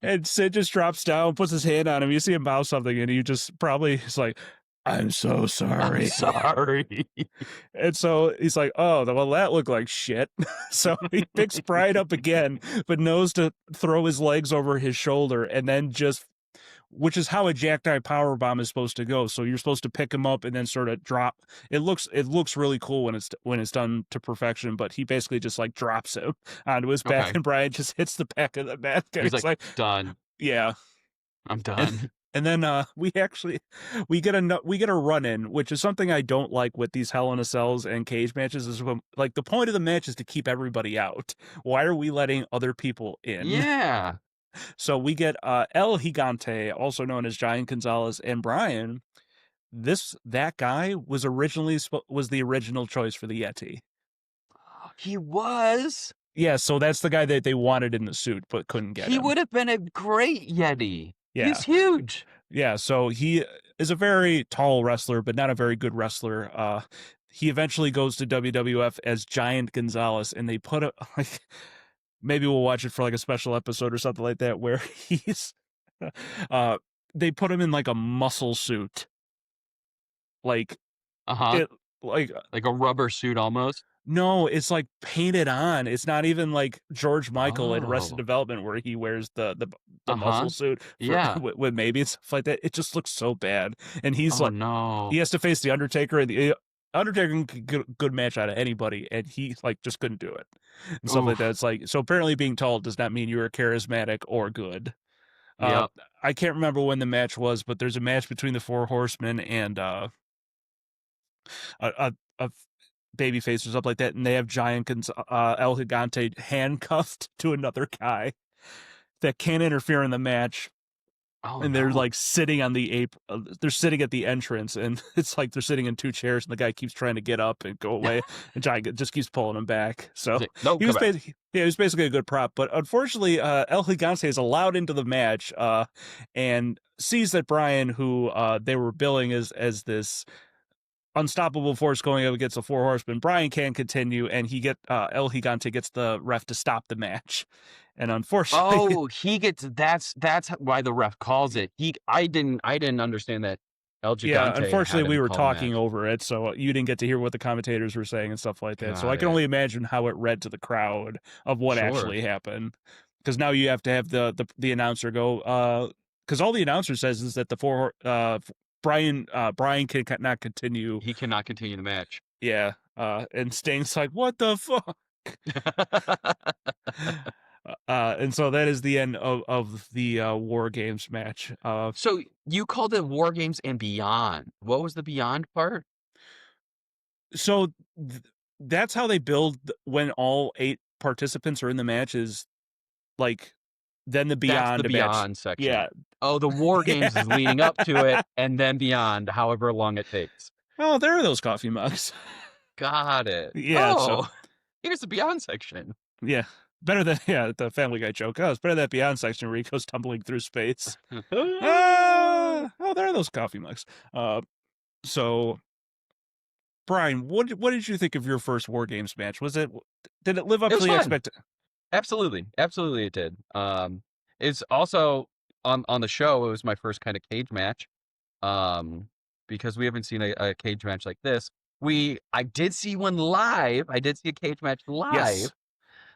[SPEAKER 1] And Sid just drops down, puts his hand on him. You see him mouth something, and he just probably is like, I'm so sorry.
[SPEAKER 2] I'm sorry.
[SPEAKER 1] And so he's like, oh, well, that looked like shit. So he picks Brian up again, but knows to throw his legs over his shoulder, and then which is how a jackknife power bomb is supposed to go. So you're supposed to pick him up and then sort of drop. It looks really cool when it's done to perfection, but he basically just like drops him onto his back, and Brian just hits the back of the mat.
[SPEAKER 2] He's like, done.
[SPEAKER 1] Yeah,
[SPEAKER 2] I'm done.
[SPEAKER 1] And then we get a run in, which is something I don't like with these Hell in a Cells and cage matches. Is when, like, the point of the match is to keep everybody out. Why are we letting other people in?
[SPEAKER 2] Yeah.
[SPEAKER 1] So we get El Gigante, also known as Giant Gonzalez, and Brian. That guy was the original choice for the Yeti.
[SPEAKER 2] He was.
[SPEAKER 1] Yeah, so that's the guy that they wanted in the suit but couldn't get.
[SPEAKER 2] He would have been a great Yeti.
[SPEAKER 1] Yeah.
[SPEAKER 2] He's huge.
[SPEAKER 1] Yeah, so he is a very tall wrestler, but not a very good wrestler. He eventually goes to WWF as Giant Gonzalez, and they put like, maybe we'll watch it for like a special episode or something like that, where he's they put him in like a muscle suit, like
[SPEAKER 2] like a rubber suit almost.
[SPEAKER 1] No, it's like painted on. It's not even like George Michael in Arrested Development, where he wears the muscle suit with maybe and stuff like that. It just looks so bad. And he's he has to face the Undertaker, and the Undertaker can get a good match out of anybody, and he like just couldn't do it and stuff like that. It's like, so apparently being tall does not mean you are charismatic or good. I can't remember when the match was, but there's a match between the 4 horsemen and a babyface or something like that, and they have Giant El Gigante handcuffed to another guy that can't interfere in the match.
[SPEAKER 2] Oh
[SPEAKER 1] and they're
[SPEAKER 2] no.
[SPEAKER 1] like sitting on the ape. They're sitting at the entrance, and it's like they're sitting in two chairs, and the guy keeps trying to get up and go away, and Johnny just keeps pulling him back. So
[SPEAKER 2] Like, no,
[SPEAKER 1] he
[SPEAKER 2] come
[SPEAKER 1] was
[SPEAKER 2] back.
[SPEAKER 1] basically, yeah, he was basically a good prop. But unfortunately, El Gigante is allowed into the match, and sees that Brian, who they were billing as this unstoppable force going up against the Four Horsemen, Brian can continue, and El Gigante gets the ref to stop the match. And unfortunately,
[SPEAKER 2] Oh, he gets that's why the ref calls it. I didn't understand that El
[SPEAKER 1] yeah,
[SPEAKER 2] Gigante had
[SPEAKER 1] unfortunately, we
[SPEAKER 2] him
[SPEAKER 1] were
[SPEAKER 2] call the
[SPEAKER 1] talking
[SPEAKER 2] match.
[SPEAKER 1] over it, so you didn't get to hear what the commentators were saying and stuff like that. So I
[SPEAKER 2] Got
[SPEAKER 1] can
[SPEAKER 2] it.
[SPEAKER 1] only imagine how it read to the crowd of what
[SPEAKER 2] Sure.
[SPEAKER 1] actually happened. Because now you have to have the announcer go, because all the announcer says is that Brian cannot continue.
[SPEAKER 2] He cannot continue the match.
[SPEAKER 1] Yeah, and Sting's like, what the fuck? And so that is the end of the War Games match.
[SPEAKER 2] So you called it War Games and Beyond. What was the Beyond part?
[SPEAKER 1] So that's how they build when all 8 participants are in the match, is like then the
[SPEAKER 2] That's the
[SPEAKER 1] Beyond match.
[SPEAKER 2] Beyond section.
[SPEAKER 1] Yeah.
[SPEAKER 2] Oh, the War Games
[SPEAKER 1] Yeah.
[SPEAKER 2] is leading up to it, and then Beyond, however long it takes.
[SPEAKER 1] Oh, there are those coffee mugs.
[SPEAKER 2] Got it.
[SPEAKER 1] Yeah.
[SPEAKER 2] Oh,
[SPEAKER 1] So
[SPEAKER 2] here's the Beyond section.
[SPEAKER 1] yeah, better than the Family Guy joke. Oh, it's better than that Beyond section where he goes tumbling through space. Oh, there are those coffee mugs. So Brian, what did you think of your first War Games match? Did it live up to the expectation?
[SPEAKER 2] Absolutely, absolutely, it did. It's also on the show. It was my first kind of cage match, because we haven't seen a cage match like this. I did see one live. I did see a cage match live. Yes.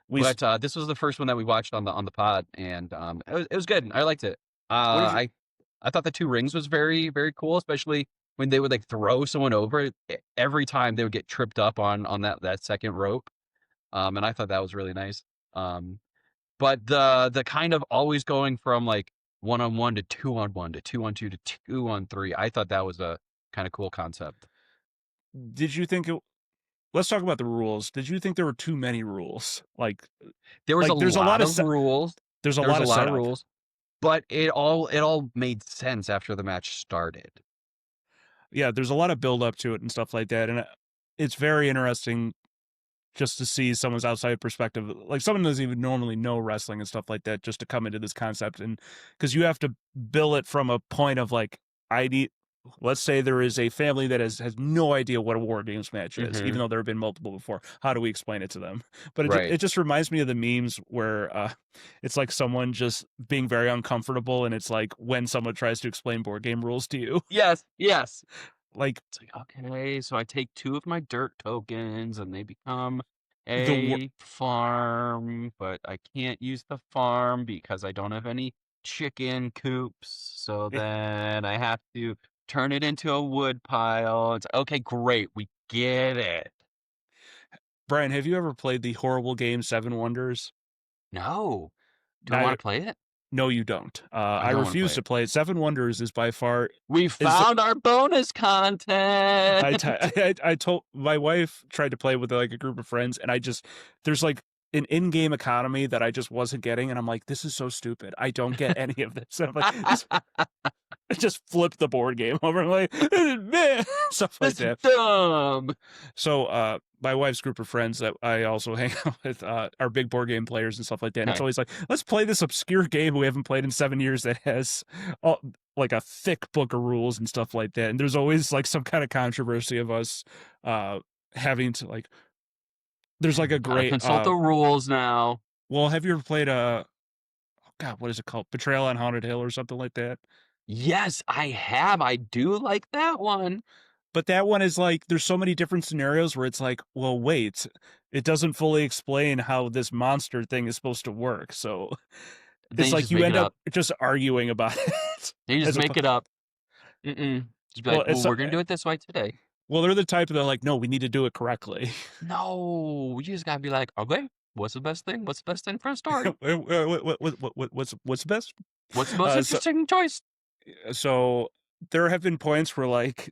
[SPEAKER 2] But this was the first one that we watched on the pod, and it was good. I liked it. I thought the 2 rings was very, very cool, especially when they would like throw someone over. Every time they would get tripped up on that second rope. And I thought that was really nice. But the kind of always going from like 1-on-1 to 2-on-1 to 2-on-2 to 2-on-3, I thought that was a kind of cool concept.
[SPEAKER 1] Did you think let's talk about the rules. Did you think there were too many rules? Like
[SPEAKER 2] there was
[SPEAKER 1] there's a lot of
[SPEAKER 2] rules.
[SPEAKER 1] There's a lot of
[SPEAKER 2] rules, but it all made sense after the match started.
[SPEAKER 1] Yeah, there's a lot of build up to it and stuff like that, and it's very interesting just to see someone's outside perspective, like someone doesn't even normally know wrestling and stuff like that, just to come into this concept. And because you have to bill it from a point of like, let's say there is a family that has no idea what a War Games match is, even though there have been multiple before. How do we explain it to them? But it just reminds me of the memes where it's like someone just being very uncomfortable, and it's like when someone tries to explain board game rules to you.
[SPEAKER 2] Yes.
[SPEAKER 1] Like,
[SPEAKER 2] it's like, okay, so I take 2 of my dirt tokens and they become a farm, but I can't use the farm because I don't have any chicken coops. So then I have to turn it into a wood pile. It's okay, great, we get it.
[SPEAKER 1] Brian, have you ever played the horrible game 7 Wonders?
[SPEAKER 2] No. Do I want to play it?
[SPEAKER 1] No, you don't. I refuse to play it. 7 Wonders is by far...
[SPEAKER 2] We found our bonus content!
[SPEAKER 1] I told... My wife tried to play with like a group of friends, and there's like an in-game economy that I just wasn't getting, and I'm like, this is so stupid. I don't get any of this. And I'm like, just flip the board game over. I'm like, man, stuff like that.
[SPEAKER 2] Dumb.
[SPEAKER 1] So, my wife's group of friends that I also hang out with are big board game players and stuff like that. And it's always like, let's play this obscure game we haven't played in 7 years that has like a thick book of rules and stuff like that. And there's always like some kind of controversy of us having to like. There's like a great
[SPEAKER 2] consult the rules now.
[SPEAKER 1] Well, have you ever played what is it called? Betrayal on Haunted Hill or something like that?
[SPEAKER 2] Yes, I have. I do like that one.
[SPEAKER 1] But that one is like, there's so many different scenarios where it's like, well, wait, it doesn't fully explain how this monster thing is supposed to work. So it's like you end up just arguing about it.
[SPEAKER 2] You just make it up. Just be like, well, we're going to do it this way today.
[SPEAKER 1] Well, they're the type that are like, no, we need to do it correctly.
[SPEAKER 2] No, you just got to be like, okay, what's the best thing? What's the best thing for a story?
[SPEAKER 1] What's the best?
[SPEAKER 2] What's the most interesting choice?
[SPEAKER 1] So there have been points where like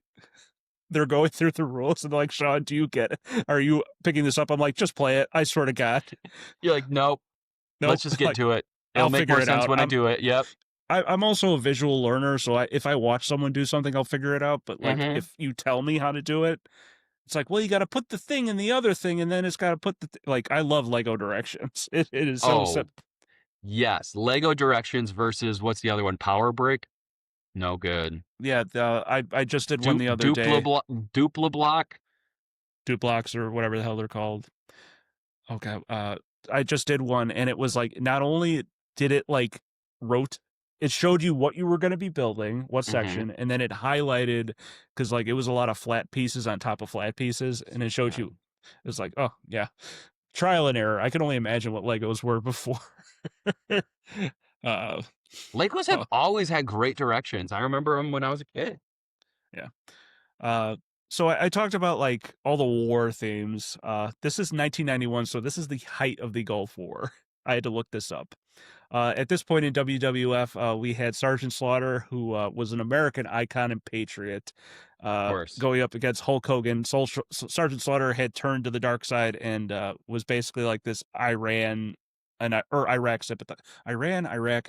[SPEAKER 1] they're going through the rules and they're like, Sean, do you get it? Are you picking this up? I'm like, just play it. I swear to God.
[SPEAKER 2] You're like, nope. Let's just get to it. It'll make more sense when I do it. Yep.
[SPEAKER 1] I'm also a visual learner, so if I watch someone do something, I'll figure it out. But like,
[SPEAKER 2] Mm-hmm.
[SPEAKER 1] if you tell me how to do it, it's like, well, you got to put the thing in the other thing, and then it's got to put the like. I love Lego directions. It is so
[SPEAKER 2] Oh,
[SPEAKER 1] simple.
[SPEAKER 2] yes. Lego directions versus what's the other one? Power Brick? No good.
[SPEAKER 1] Yeah, I just did one the other
[SPEAKER 2] Dupla
[SPEAKER 1] day.
[SPEAKER 2] block. Dupla block.
[SPEAKER 1] Duplocks or whatever the hell they're called. Okay, I just did one, and it was like not only did it like wrote, it showed you what you were going to be building, what
[SPEAKER 2] Mm-hmm.
[SPEAKER 1] section, and then it highlighted because like it was a lot of flat pieces on top of flat pieces, and it showed
[SPEAKER 2] Yeah.
[SPEAKER 1] you. It was like, oh yeah, trial and error. I can only imagine what Legos were before. uh,
[SPEAKER 2] Legos have
[SPEAKER 1] oh,
[SPEAKER 2] always had great directions. I remember them when I was a kid.
[SPEAKER 1] yeah. Uh, so I talked about like all the war themes. This is 1991, so this is the height of the Gulf War. I had to look this up. At this point in WWF, we had Sergeant Slaughter, who was an American icon and patriot,
[SPEAKER 2] Of course.
[SPEAKER 1] going up against Hulk Hogan. Sergeant Slaughter had turned to the dark side and was basically like this Iraq sympathizer, Iraq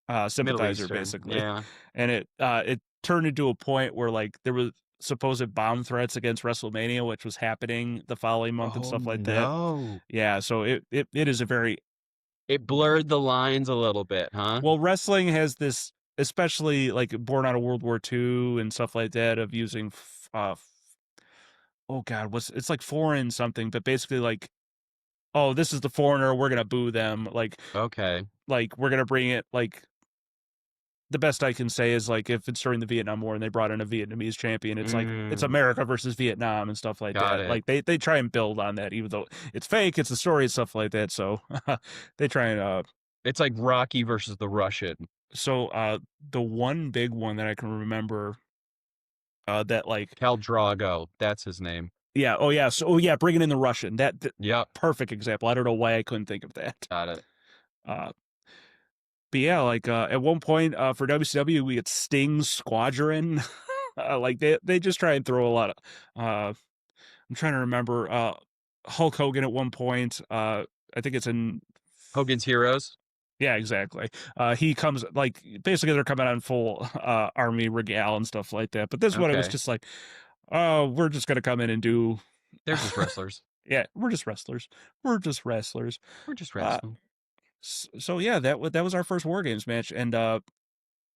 [SPEAKER 2] Middle
[SPEAKER 1] sympathizer,
[SPEAKER 2] Eastern.
[SPEAKER 1] basically.
[SPEAKER 2] Yeah.
[SPEAKER 1] And it turned into a point where like there was supposed bomb threats against WrestleMania, which was happening the following month and
[SPEAKER 2] Oh
[SPEAKER 1] stuff like that.
[SPEAKER 2] no.
[SPEAKER 1] Yeah, so it is a very
[SPEAKER 2] It blurred the lines a little bit, huh?
[SPEAKER 1] well, wrestling has this, especially like born out of World War II and stuff like that, of using, oh God, it's like foreign something, but basically like, oh, this is the foreigner, we're gonna boo them,
[SPEAKER 2] Okay.
[SPEAKER 1] like we're gonna bring it like. The best I can say is like if it's during the Vietnam War and they brought in a Vietnamese champion, it's like it's
[SPEAKER 2] Mm,
[SPEAKER 1] America versus Vietnam and stuff like
[SPEAKER 2] got
[SPEAKER 1] that.
[SPEAKER 2] it.
[SPEAKER 1] Like they try and build on that, even though it's fake, it's a story and stuff like that. So they try and
[SPEAKER 2] It's like Rocky versus the Russian.
[SPEAKER 1] so the one big one that I can remember that like
[SPEAKER 2] Cal Drago. That's his name.
[SPEAKER 1] yeah, oh yeah, so oh yeah, bringing in the Russian. That
[SPEAKER 2] Yep.
[SPEAKER 1] perfect example. I don't know why I couldn't think of that.
[SPEAKER 2] Got it.
[SPEAKER 1] Uh but yeah, like at one point for WCW we had Sting's Squadron. Like they just try and throw a lot of I'm trying to remember Hulk Hogan at one point. I think it's in
[SPEAKER 2] Hogan's Heroes.
[SPEAKER 1] yeah, exactly. He comes like basically they're coming on full army regale and stuff like that. But this one it was
[SPEAKER 2] Okay.
[SPEAKER 1] just like, oh, we're just gonna come in and do
[SPEAKER 2] They're just wrestlers.
[SPEAKER 1] yeah, we're just wrestlers. We're just wrestlers.
[SPEAKER 2] We're just
[SPEAKER 1] Uh,
[SPEAKER 2] wrestling.
[SPEAKER 1] so yeah, that was our first War Games match, and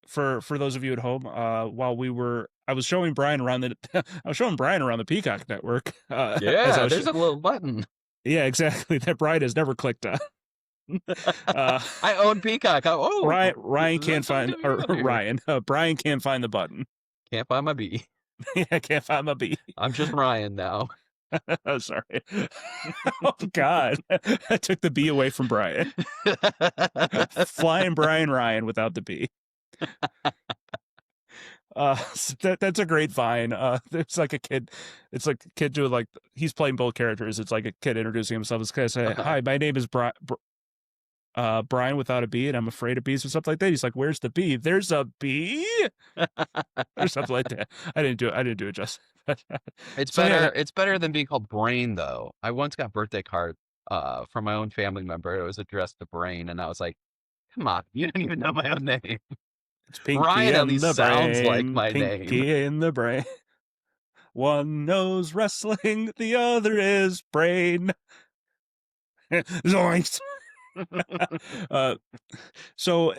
[SPEAKER 1] for those of you at home, while I was showing Brian around the I was showing Brian around the Peacock Network. As I
[SPEAKER 2] Yeah,
[SPEAKER 1] was,
[SPEAKER 2] there's a little button.
[SPEAKER 1] yeah, exactly. That Brian has never clicked on. uh,
[SPEAKER 2] I own Peacock.
[SPEAKER 1] Ryan can't find or Ryan. Brian can't find the button.
[SPEAKER 2] Can't find my B.
[SPEAKER 1] Yeah, can't find my B.
[SPEAKER 2] I'm just Ryan now.
[SPEAKER 1] Oh, sorry. Oh God, I took the B away from Brian. Flying Brian Ryan without the B. So that's a great vine. It's like a kid. It's like a kid doing like he's playing both characters. It's like a kid introducing himself. It's kind of say, "Hi, my name is Brian without a B, and I'm afraid of bees," or something like that. He's like, "Where's the bee? There's a bee," or something like that. I didn't do it. I didn't do it just.
[SPEAKER 2] It's
[SPEAKER 1] So
[SPEAKER 2] better.
[SPEAKER 1] yeah,
[SPEAKER 2] It's better than being called Brain, though. I once got birthday card from my own family member. It was addressed to Brain, and I was like, "Come on, you don't even know my own name."
[SPEAKER 1] it's Pinky
[SPEAKER 2] Ryan at
[SPEAKER 1] in
[SPEAKER 2] least
[SPEAKER 1] the
[SPEAKER 2] sounds like
[SPEAKER 1] brain.
[SPEAKER 2] my name.
[SPEAKER 1] Pinky in the brain. One knows wrestling, the other is brain. Zoinks. uh, so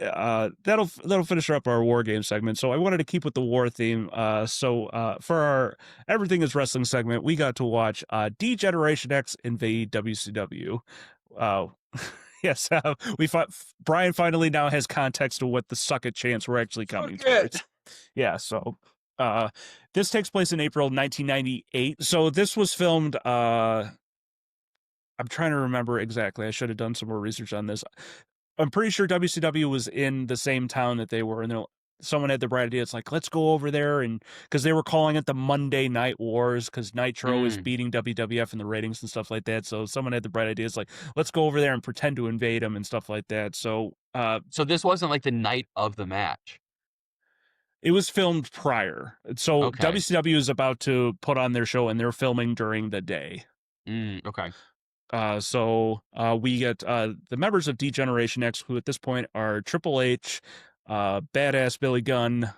[SPEAKER 1] that'll finish up our war game segment. So I wanted to keep with the war theme. So for our everything is wrestling segment, we got to watch D-Generation X invade WCW. Uh, yes, Brian finally now has context to what the suck it chants were actually coming towards. Yeah, so this takes place in April 1998. So this was filmed I'm trying to remember exactly. I should have done some more research on this. I'm pretty sure WCW was in the same town that they were, and someone had the bright idea. It's like, let's go over there, and because they were calling it the Monday Night Wars, because Nitro is beating WWF in the ratings and stuff like that. So someone had the bright idea. It's like, let's go over there and pretend to invade them and stuff like that. So,
[SPEAKER 2] So this wasn't like the night of the match.
[SPEAKER 1] it was filmed prior. So
[SPEAKER 2] Okay.
[SPEAKER 1] WCW is about to put on their show, and they're filming during the day.
[SPEAKER 2] Okay.
[SPEAKER 1] So we get the members of D-Generation X, who at this point are Triple H, Badass Billy Gunn,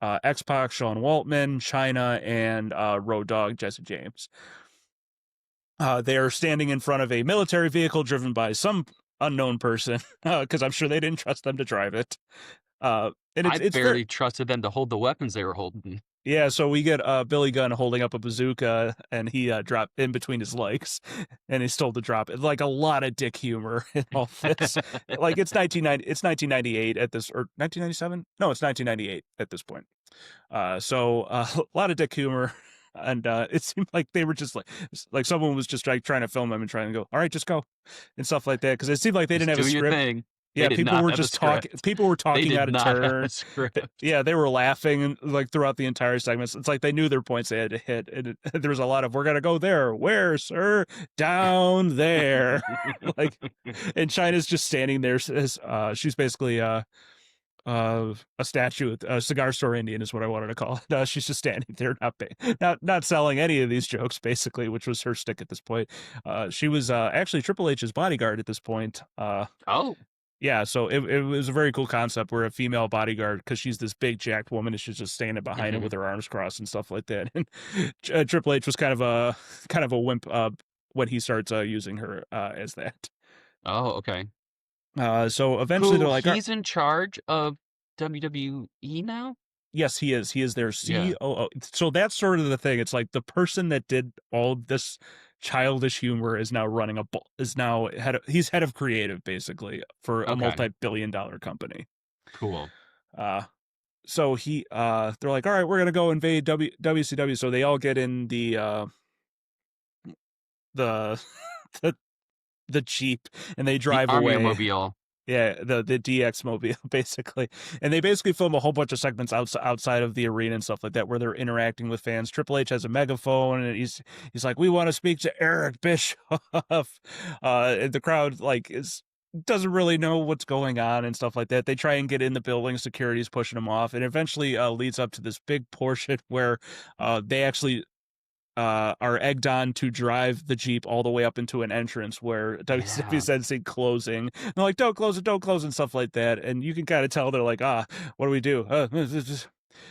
[SPEAKER 1] X-Pac, Sean Waltman, China, and Road Dogg Jesse James. They are standing in front of a military vehicle driven by some unknown person, because I'm sure they didn't trust them to drive it. And
[SPEAKER 2] it's barely trusted them to hold the weapons they were holding.
[SPEAKER 1] Yeah, so we get Billy Gunn holding up a bazooka, and he dropped in between his legs, and he's told to drop it. Like, a lot of dick humor in all this. Like, it's 1998 at this, or 1997? No, it's 1998 at this point. So a lot of dick humor, and it seemed like they were just like someone was just like trying to film them and trying to go, all right, just go, and stuff like that, because it seemed like they didn't have a script.
[SPEAKER 2] Thing.
[SPEAKER 1] Yeah, people were just talking. People were talking out of turn. Yeah, they were laughing like throughout the entire segments. It's like they knew their points they had to hit. And there was a lot of, we're gonna go there. Where, sir? Down there. Like, and China's just standing there. She's basically a statue, a cigar store Indian is what I wanted to call it. She's just standing there, not selling any of these jokes, basically, which was her stick at this point. She was actually Triple H's bodyguard at this point.
[SPEAKER 2] Oh.
[SPEAKER 1] Yeah, so it was a very cool concept where a female bodyguard, because she's this big jacked woman, is just standing behind him with her arms crossed and stuff like that. And Triple H was kind of a wimp when he starts using her as that.
[SPEAKER 2] Oh, okay.
[SPEAKER 1] So eventually they're like,
[SPEAKER 2] he's in charge of WWE now?
[SPEAKER 1] Yes, he is. He is their COO. Yeah. So that's sort of the thing. It's like the person that did all this childish humor is now he's head of creative, basically, for a multi-billion-dollar company.
[SPEAKER 2] Cool.
[SPEAKER 1] So they're like, all right, we're gonna go invade WCW. So they all get in the Jeep, and they drive away.
[SPEAKER 2] Mobile.
[SPEAKER 1] Yeah, the DX mobile, basically. And they basically film a whole bunch of segments outside of the arena and stuff like that, where they're interacting with fans. Triple H has a megaphone, and he's like, we want to speak to Eric Bischoff. The crowd doesn't really know what's going on and stuff like that. They try and get in the building, security's pushing them off, and eventually leads up to this big portion where they actually are egged on to drive the Jeep all the way up into an entrance where WCW sensing closing. And they're like, don't close it, and stuff like that. And you can kind of tell they're like, what do we do?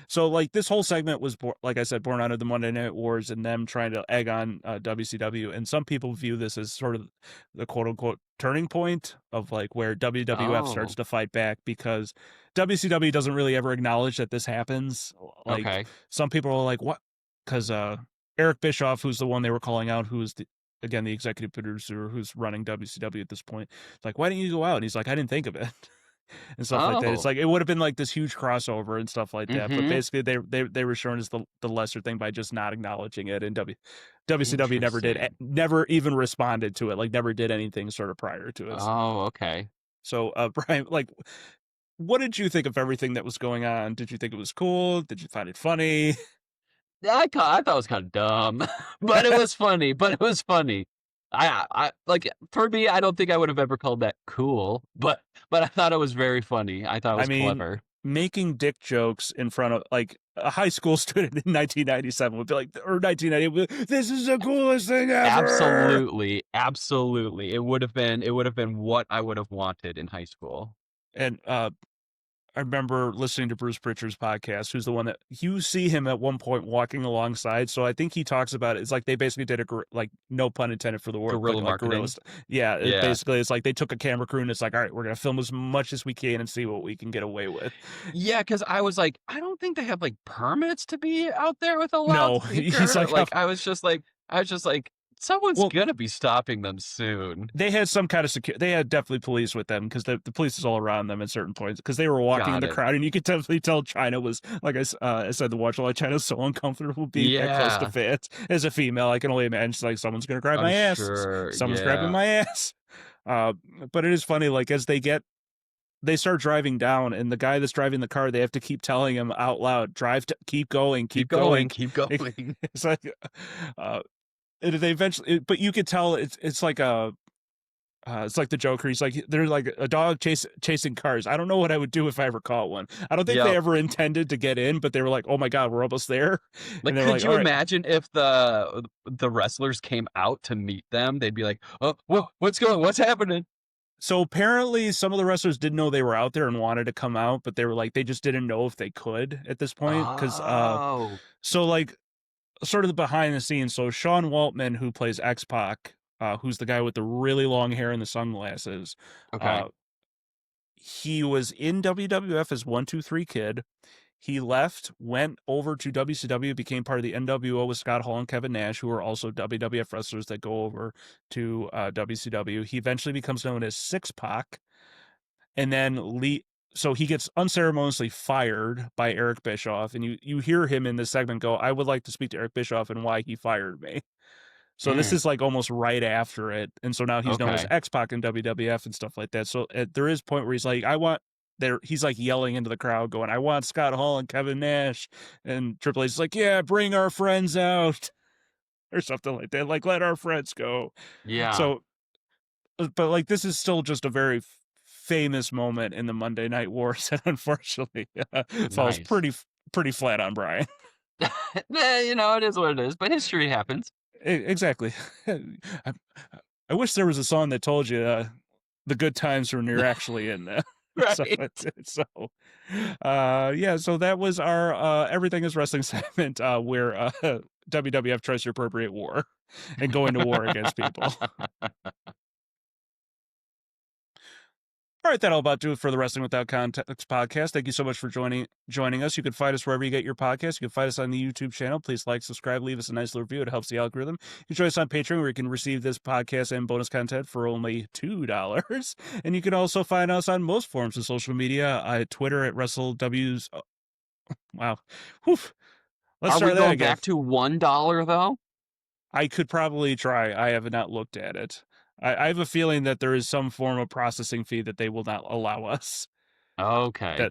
[SPEAKER 1] So like this whole segment was, like I said, born out of the Monday Night Wars and them trying to egg on WCW. And some people view this as sort of the quote unquote turning point of like where WWF starts to fight back, because WCW doesn't really ever acknowledge that this happens. Like some people are like, what? Because Eric Bischoff, who's the one they were calling out, who's the executive producer who's running WCW at this point, like, why didn't you go out? And he's like, I didn't think of it. And stuff like that. It's like it would have been like this huge crossover and stuff like that. But basically they were shown as the lesser thing by just not acknowledging it. And WCW never even responded to it, like never did anything sort of prior to it.
[SPEAKER 2] Oh, okay.
[SPEAKER 1] So Brian, like, what did you think of everything that was going on? Did you think it was cool? Did you find it funny?
[SPEAKER 2] I thought it was kind of dumb, but it was funny. I like, for me, I don't think I would have ever called that cool, but I thought it was very funny. I thought it was clever.
[SPEAKER 1] Making dick jokes in front of like a high school student in 1997 would be like, or 1990, this is the coolest thing ever.
[SPEAKER 2] Absolutely. It would have been what I would have wanted in high school.
[SPEAKER 1] And I remember listening to Bruce Pritchard's podcast, who's the one that you see him at one point walking alongside. So I think he talks about it. It's like they basically did no pun intended for the word,
[SPEAKER 2] guerrilla marketing.
[SPEAKER 1] Yeah. Basically, it's like they took a camera crew and it's like, all right, we're going to film as much as we can and see what we can get away with.
[SPEAKER 2] Yeah, because I was like, I don't think they have like permits to be out there with a loudspeaker. No, he's like I was just like, someone's gonna be stopping them soon.
[SPEAKER 1] They had some kind of security. They had definitely police with them, because the police is all around them at certain points, because they were walking in the crowd, and you could definitely tell China was, like I said, the watch like China's so uncomfortable being that close to fans. As a female, I can only imagine she's like, someone's gonna grab my ass. Someone's grabbing my ass. But it is funny, like as they start driving down, and the guy that's driving the car, they have to keep telling him out loud, keep going. It's like, they eventually, but you could tell it's like it's like the Joker. He's like, they're like a dog chasing cars. I don't know what I would do if I ever caught one. I don't think they ever intended to get in, but they were like, oh my God, we're almost there.
[SPEAKER 2] Like, could you imagine if the wrestlers came out to meet them? They'd be like, oh, what's happening?
[SPEAKER 1] So apparently some of the wrestlers didn't know they were out there and wanted to come out, but they were like, they just didn't know if they could at this point.
[SPEAKER 2] Oh.
[SPEAKER 1] So like sort of the behind the scenes. So Sean Waltman, who plays X-Pac, who's the guy with the really long hair and the sunglasses.
[SPEAKER 2] Okay.
[SPEAKER 1] He was in WWF as 1-2-3 Kid. He left, went over to WCW, became part of the NWO with Scott Hall and Kevin Nash, who are also WWF wrestlers that go over to WCW. He eventually becomes known as Six Pac, and then so he gets unceremoniously fired by Eric Bischoff, and you hear him in this segment go, "I would like to speak to Eric Bischoff and why he fired me." So this is like almost right after it, and so now he's known as X-Pac in WWF and stuff like that. So there is a point where he's like, he's like yelling into the crowd going, "I want Scott Hall and Kevin Nash," and Triple H is like, "Yeah, bring our friends out," or something like that, like, "Let our friends go."
[SPEAKER 2] Yeah.
[SPEAKER 1] So, but like this is still just a very famous moment in the Monday Night Wars that unfortunately falls pretty flat on Brian.
[SPEAKER 2] It is what it is, but history happens.
[SPEAKER 1] Exactly. I wish there was a song that told you the good times when you're actually in there.
[SPEAKER 2] Right.
[SPEAKER 1] So that was our Everything is Wrestling segment where WWF tries to appropriate war and going to war against people. All right, that'll about do it for the Wrestling Without Context podcast. Thank you so much for joining us. You can find us wherever you get your podcasts. You can find us on the YouTube channel. Please like, subscribe, leave us a nice little review. It helps the algorithm. You can join us on Patreon, where you can receive this podcast and bonus content for only $2. And you can also find us on most forms of social media. Twitter at WrestleW's. Oh, wow. Whew. Let's start that again. Are we going
[SPEAKER 2] back to $1 though?
[SPEAKER 1] I could probably try. I have not looked at it. I have a feeling that there is some form of processing fee that they will not allow us.
[SPEAKER 2] Okay.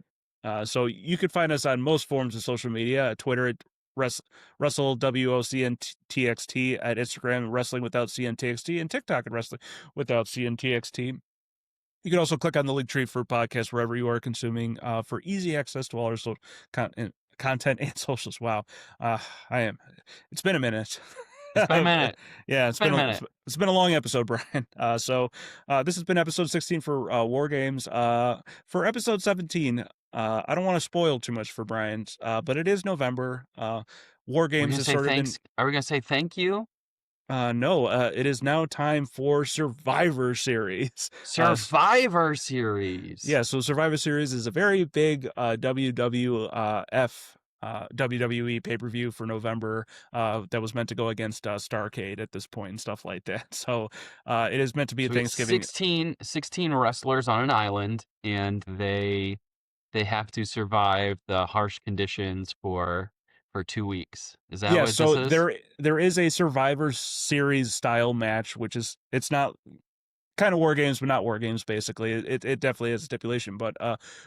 [SPEAKER 1] So you could find us on most forms of social media: Twitter at Wrestle WOCNTXT, at Instagram Wrestling Without CNTXT, and TikTok at Wrestling Without CNTXT. You can also click on the link tree for podcasts wherever you are consuming for easy access to all our social content and socials. Wow, it's been a minute.
[SPEAKER 2] It's been a minute.
[SPEAKER 1] Yeah, it's been a minute. It's been a long episode, Brian. So this has been episode 16 for War Games. For episode 17, I don't want to spoil too much for Brian, but it is November. War Games is sort of in...
[SPEAKER 2] Are we going to say thank you?
[SPEAKER 1] No, it is now time for Survivor Series.
[SPEAKER 2] Survivor Series.
[SPEAKER 1] Yeah, so Survivor Series is a very big WWF WWE pay-per-view for November that was meant to go against Starrcade at this point and stuff like that. So it is meant to be a Thanksgiving.
[SPEAKER 2] 16 wrestlers on an island, and they have to survive the harsh conditions for 2 weeks. Is that what this is?
[SPEAKER 1] there is a Survivor Series style match, which is, it's not kind of War Games, but not War Games, basically. It definitely is a stipulation, but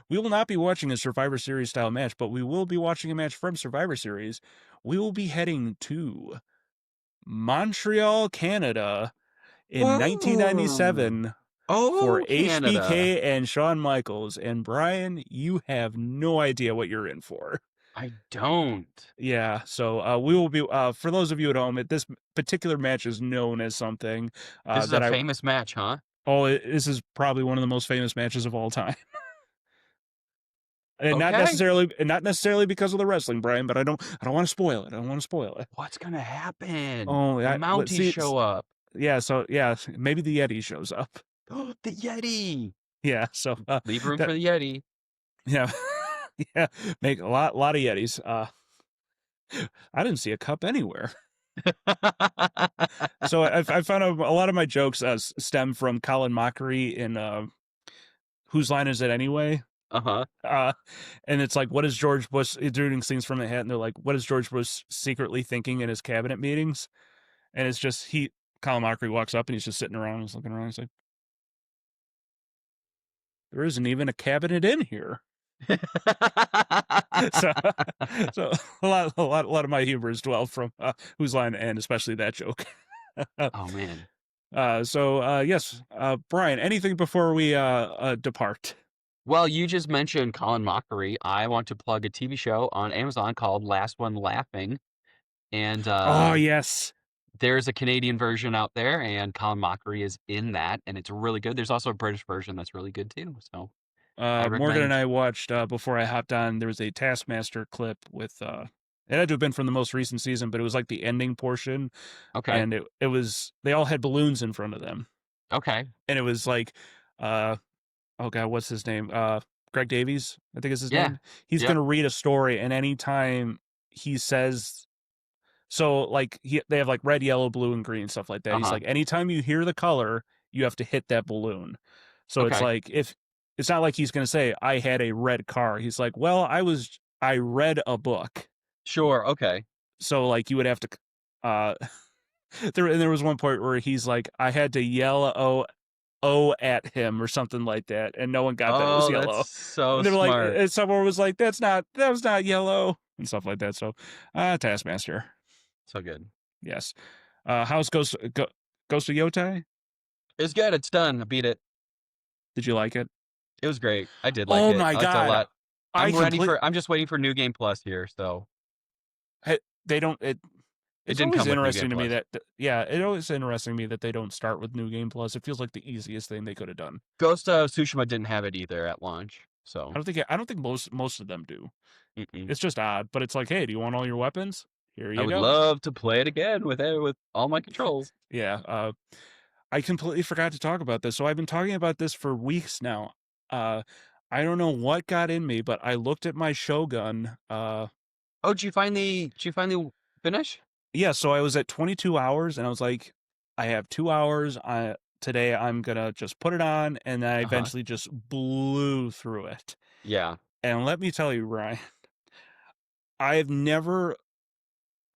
[SPEAKER 1] we will not be watching a Survivor Series style match, but we will be watching a match from Survivor Series. We will be heading to Montreal, Canada in 1997 for Canada. HBK and Shawn Michaels. And Brian, you have no idea what you're in for.
[SPEAKER 2] I don't.
[SPEAKER 1] Yeah, so we will be, for those of you at home, this particular match is known as something.
[SPEAKER 2] This is a famous match, huh?
[SPEAKER 1] Oh, this is probably one of the most famous matches of all time. And not necessarily because of the wrestling, Brian, but I don't want to spoil it. I don't want to spoil it.
[SPEAKER 2] What's gonna happen?
[SPEAKER 1] Oh,
[SPEAKER 2] the Mounties show up.
[SPEAKER 1] Yeah, so maybe the Yeti shows up.
[SPEAKER 2] Oh, the Yeti.
[SPEAKER 1] Yeah, so
[SPEAKER 2] leave room for the Yeti.
[SPEAKER 1] Yeah. Yeah, make a lot of Yetis. I didn't see a cup anywhere. So I found a lot of my jokes stem from Colin Mockery in Whose Line Is It Anyway? And it's like, what is George Bush doing scenes from the hat? And they're like, what is George Bush secretly thinking in his cabinet meetings? And it's just Colin Mockery walks up and he's just sitting around, he's looking around, he's like, there isn't even a cabinet in here. so a lot of my humor is dwelled from Whose Line, and especially that joke.
[SPEAKER 2] Oh man.
[SPEAKER 1] Yes, Brian, anything before we depart?
[SPEAKER 2] Well, you just mentioned Colin Mockery. I want to plug a TV show on Amazon called Last One Laughing, and
[SPEAKER 1] oh yes,
[SPEAKER 2] there's a Canadian version out there, and Colin Mockery is in that, and it's really good. There's also a British version that's really good too. So I
[SPEAKER 1] Morgan and
[SPEAKER 2] recommend.
[SPEAKER 1] I watched before I hopped on. There was a Taskmaster clip with it had to have been from the most recent season, but it was like the ending portion,
[SPEAKER 2] Okay.
[SPEAKER 1] and it was they all had balloons in front of them,
[SPEAKER 2] Okay.
[SPEAKER 1] and it was like, uh, oh god, what's his name? Greg Davies, I think is his
[SPEAKER 2] Yeah.
[SPEAKER 1] name. He's
[SPEAKER 2] Yep.
[SPEAKER 1] gonna read a story, and anytime he says so, like they have like red, yellow, blue, and green stuff like that. He's
[SPEAKER 2] Uh-huh.
[SPEAKER 1] like, anytime you hear the color, you have to hit that balloon. So it's
[SPEAKER 2] Okay.
[SPEAKER 1] like if it's not like he's gonna say I had a red car. He's like, well, I read a book.
[SPEAKER 2] Sure. Okay.
[SPEAKER 1] So like you would have to uh there was one point where he's like, I had to yell oh at him or something like that, and no one got that it was
[SPEAKER 2] Oh, that's
[SPEAKER 1] yellow.
[SPEAKER 2] so
[SPEAKER 1] And they were like,
[SPEAKER 2] smart.
[SPEAKER 1] and someone was like, that was not yellow and stuff like that. So Taskmaster.
[SPEAKER 2] So good.
[SPEAKER 1] Yes. How's Ghost of Yotai?
[SPEAKER 2] It's good. It's done. I beat it.
[SPEAKER 1] Did you like it?
[SPEAKER 2] It was great. I did like
[SPEAKER 1] Oh
[SPEAKER 2] it.
[SPEAKER 1] my
[SPEAKER 2] I liked it a
[SPEAKER 1] god.
[SPEAKER 2] lot. I'm just waiting for New Game Plus here, so
[SPEAKER 1] They don't
[SPEAKER 2] it
[SPEAKER 1] it's
[SPEAKER 2] didn't
[SPEAKER 1] always
[SPEAKER 2] come with New Game
[SPEAKER 1] interesting to me
[SPEAKER 2] Plus.
[SPEAKER 1] that yeah, it always interesting to me that they don't start with New Game Plus. It feels like the easiest thing they could have done.
[SPEAKER 2] Ghost of Tsushima didn't have it either at launch, so
[SPEAKER 1] I don't think most of them do.
[SPEAKER 2] mm-mm.
[SPEAKER 1] It's just odd, but it's like, hey, do you want all your weapons? Here
[SPEAKER 2] I
[SPEAKER 1] you
[SPEAKER 2] would
[SPEAKER 1] go.
[SPEAKER 2] love to play it again with all my controls.
[SPEAKER 1] Yeah, I completely forgot to talk about this. So I've been talking about this for weeks now. I don't know what got in me, but I looked at my Shogun.
[SPEAKER 2] Oh, did you finally finish?
[SPEAKER 1] Yeah, so I was at 22 hours, and I was like, I have 2 hours. Today I'm gonna just put it on, and I
[SPEAKER 2] Uh-huh.
[SPEAKER 1] eventually just blew through it.
[SPEAKER 2] Yeah.
[SPEAKER 1] And let me tell you, Ryan, I've never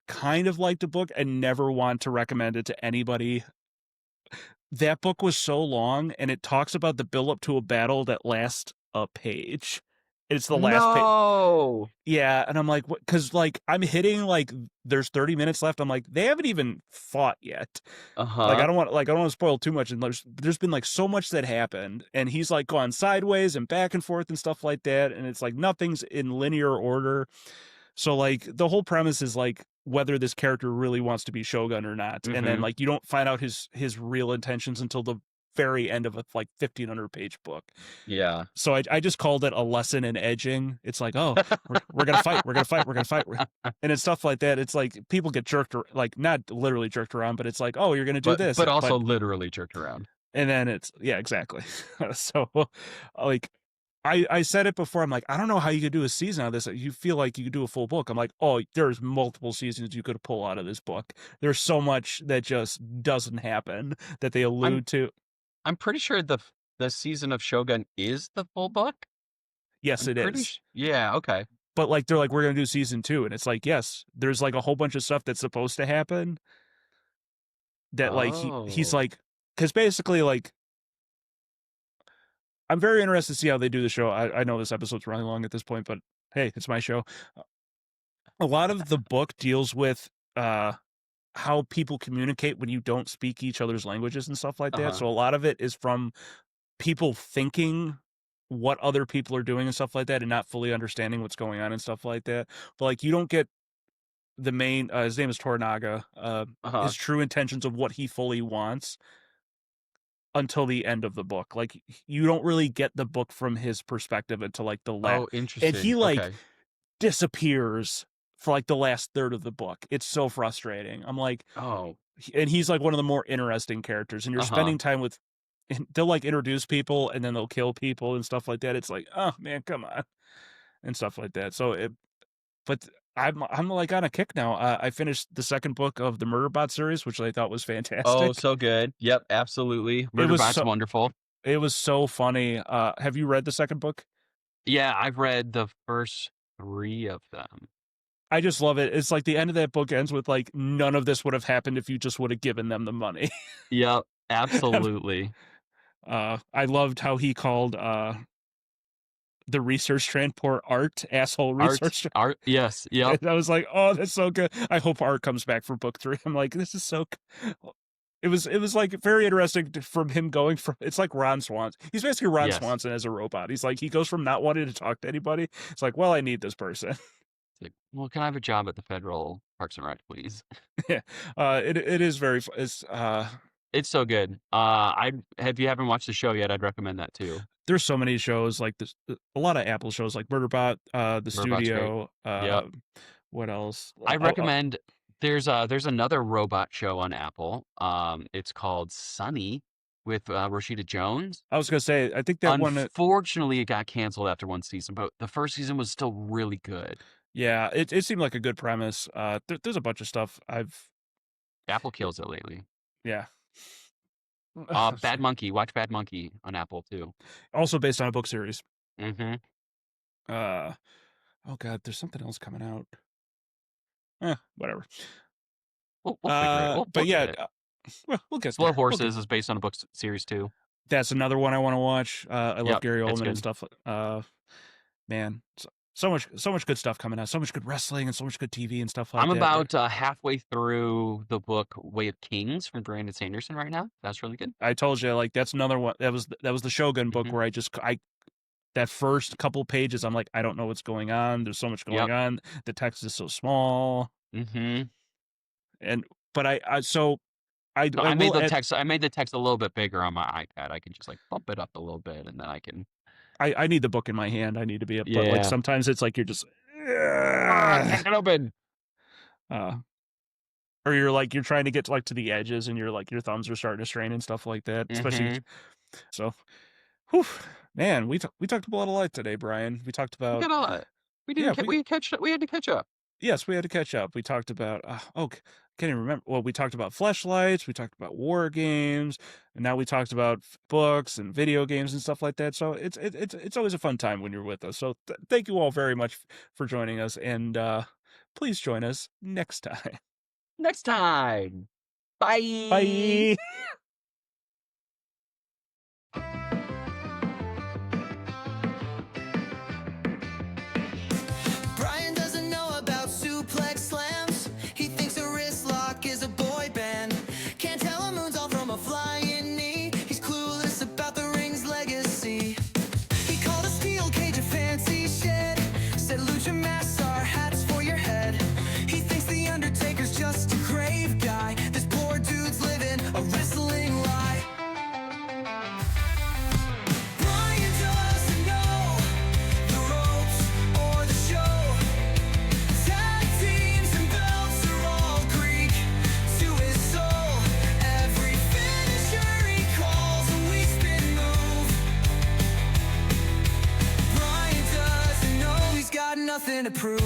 [SPEAKER 1] kind of liked a book and never want to recommend it to anybody. That book was so long, and it talks about the build up to a battle that lasts a page. It's the last page.
[SPEAKER 2] No.
[SPEAKER 1] Yeah, and I'm like, what? Because like I'm hitting like there's 30 minutes left. I'm like, they haven't even fought yet. Like
[SPEAKER 2] Uh-huh.
[SPEAKER 1] I don't want to spoil too much. And there's been like so much that happened, and he's like gone sideways and back and forth and stuff like that. And it's like nothing's in linear order. So like the whole premise is like whether this character really wants to be Shogun or not, and then
[SPEAKER 2] Mm-hmm.
[SPEAKER 1] like you don't find out his real intentions until the very end of a like 1,500-page book.
[SPEAKER 2] Yeah.
[SPEAKER 1] So I just called it a lesson in edging. It's like, oh, we're gonna fight, we're gonna fight, we're gonna fight, and it's stuff like that. It's like people get jerked, like not literally jerked around, but it's like, oh, you're gonna do
[SPEAKER 2] But
[SPEAKER 1] this,
[SPEAKER 2] but also
[SPEAKER 1] but
[SPEAKER 2] literally jerked around.
[SPEAKER 1] and then it's yeah, exactly. So like I said it before. I'm like, I don't know how you could do a season out of this. You feel like you could do a full book. I'm like, oh, there's multiple seasons you could pull out of this book. There's so much that just doesn't happen that they
[SPEAKER 2] I'm
[SPEAKER 1] allude to.
[SPEAKER 2] I'm pretty sure the season of Shogun is the full book.
[SPEAKER 1] Yes,
[SPEAKER 2] I'm
[SPEAKER 1] it
[SPEAKER 2] pretty
[SPEAKER 1] is.
[SPEAKER 2] yeah, okay.
[SPEAKER 1] But like they're like, we're gonna do season two, and it's like, yes, there's like a whole bunch of stuff that's supposed to happen that like he's
[SPEAKER 2] Oh.
[SPEAKER 1] like, because basically like I'm very interested to see how they do the show. I know this episode's running long at this point, but hey, it's my show. A lot of the book deals with how people communicate when you don't speak each other's languages and stuff like that.
[SPEAKER 2] Uh-huh.
[SPEAKER 1] So a lot of it is from people thinking what other people are doing and stuff like that and not fully understanding what's going on and stuff like that. But like you don't get the main his name is Toranaga,
[SPEAKER 2] Uh-huh.
[SPEAKER 1] his true intentions of what he fully wants until the end of the book. Like you don't really get the book from his perspective until like the last,
[SPEAKER 2] Oh,
[SPEAKER 1] and he
[SPEAKER 2] interesting.
[SPEAKER 1] like
[SPEAKER 2] Okay.
[SPEAKER 1] disappears for like the last third of the book. It's so frustrating. I'm like,
[SPEAKER 2] Oh.
[SPEAKER 1] and he's like one of the more interesting characters, and you're
[SPEAKER 2] Uh-huh.
[SPEAKER 1] spending time with. And they'll like introduce people and then they'll kill people and stuff like that. It's like, oh man, come on, and stuff like that. So it, but I'm like on a kick now. I finished the second book of the Murderbot series, which I thought was
[SPEAKER 2] Oh,
[SPEAKER 1] fantastic.
[SPEAKER 2] so good. Yep, absolutely.
[SPEAKER 1] It was
[SPEAKER 2] Murderbot's
[SPEAKER 1] so
[SPEAKER 2] wonderful.
[SPEAKER 1] it was so funny. Have you read the second book?
[SPEAKER 2] Yeah, I've read the first 3 of them.
[SPEAKER 1] I just love it. It's like the end of that book ends with like none of this would have happened if you just would have given them the money.
[SPEAKER 2] Yep, absolutely.
[SPEAKER 1] I loved how he called the research transport art asshole research.
[SPEAKER 2] Yes, yep.
[SPEAKER 1] I was like, oh, that's so good. I hope Art comes back for book 3. I'm like, this is so. It was like very interesting from him going from. It's like Ron Swanson. He's basically Ron
[SPEAKER 2] Yes.
[SPEAKER 1] Swanson as a robot. He's like he goes from not wanting to talk to anybody. It's like, well, I need this person.
[SPEAKER 2] It's like, well, can I have a job at the federal Parks and Rec, please?
[SPEAKER 1] Yeah, it is very.
[SPEAKER 2] It's so good. If you haven't watched the show yet, I'd recommend that too.
[SPEAKER 1] There's so many shows like this, a lot of Apple shows like Murderbot, The
[SPEAKER 2] Murderbot's great.
[SPEAKER 1] Studio.
[SPEAKER 2] Yep.
[SPEAKER 1] What else?
[SPEAKER 2] I recommend. There's another robot show on Apple. It's called Sunny with Rashida Jones.
[SPEAKER 1] I was gonna say, I think that one.
[SPEAKER 2] Unfortunately, it got canceled after one season, but the first season was still really good.
[SPEAKER 1] Yeah, it seemed like a good premise. There's a bunch of stuff
[SPEAKER 2] Apple kills it lately.
[SPEAKER 1] Yeah.
[SPEAKER 2] Bad Monkey. Watch Bad Monkey on Apple too.
[SPEAKER 1] Also based on a book series.
[SPEAKER 2] Mm-hmm.
[SPEAKER 1] Oh God, there's something else coming out. Whatever.
[SPEAKER 2] We'll figure it.
[SPEAKER 1] But yeah, we'll get
[SPEAKER 2] Slow Horses is based on a book series too.
[SPEAKER 1] That's another one I want to watch. I love Gary Oldman and stuff. Man, so much good stuff coming out. So much good wrestling and so much good TV and stuff like that.
[SPEAKER 2] I'm about halfway through the book Way of Kings from Brandon Sanderson right now. That's really good.
[SPEAKER 1] I told you, like, that's another one. That was the Shogun book where that first couple pages, I'm like, I don't know what's going on. There's so much going on. The text is so small.
[SPEAKER 2] Mm-hmm.
[SPEAKER 1] But I
[SPEAKER 2] made the text a little bit bigger on my iPad. I can just like bump it up a little bit, and then I can.
[SPEAKER 1] I need the book in my hand. I need to be but like sometimes it's like you're just
[SPEAKER 2] can't get open.
[SPEAKER 1] Or you're trying to get to the edges, and your thumbs are starting to strain and stuff like that. Especially so. Whew, man, we talked about a lot today, Brian. We talked about.
[SPEAKER 2] We got a lot. We didn't. We had to catch up.
[SPEAKER 1] Yes, we had to catch up. We talked about. Can't even remember. Well, we talked about fleshlights. We talked about war games, and now we talked about books and video games and stuff like that. So it's always a fun time when you're with us. So thank you all very much for joining us, and please join us next time.
[SPEAKER 2] Next time. Bye.
[SPEAKER 1] Bye.
[SPEAKER 3] Nothing to prove.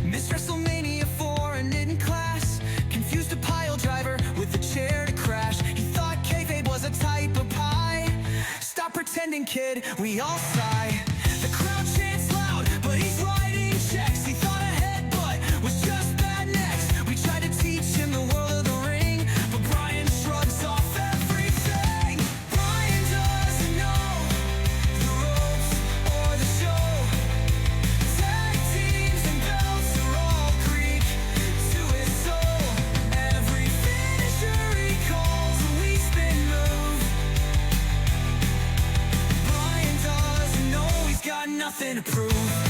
[SPEAKER 3] Missed WrestleMania 4 and in class. Confused a pile driver with a chair to crash. He thought kayfabe was a type of pie. Stop pretending, kid, we all sigh. The crowd chants loud, but he's writing checks. He thought a headbutt was just bad next. We tried to teach him the world of the ring, but Brian shrugs off everything. Brian doesn't know the ropes or the show. Tag teams and belts are all Greek to his soul. Every finisher he calls a weak spin move. Brian doesn't know he's got nothing to prove.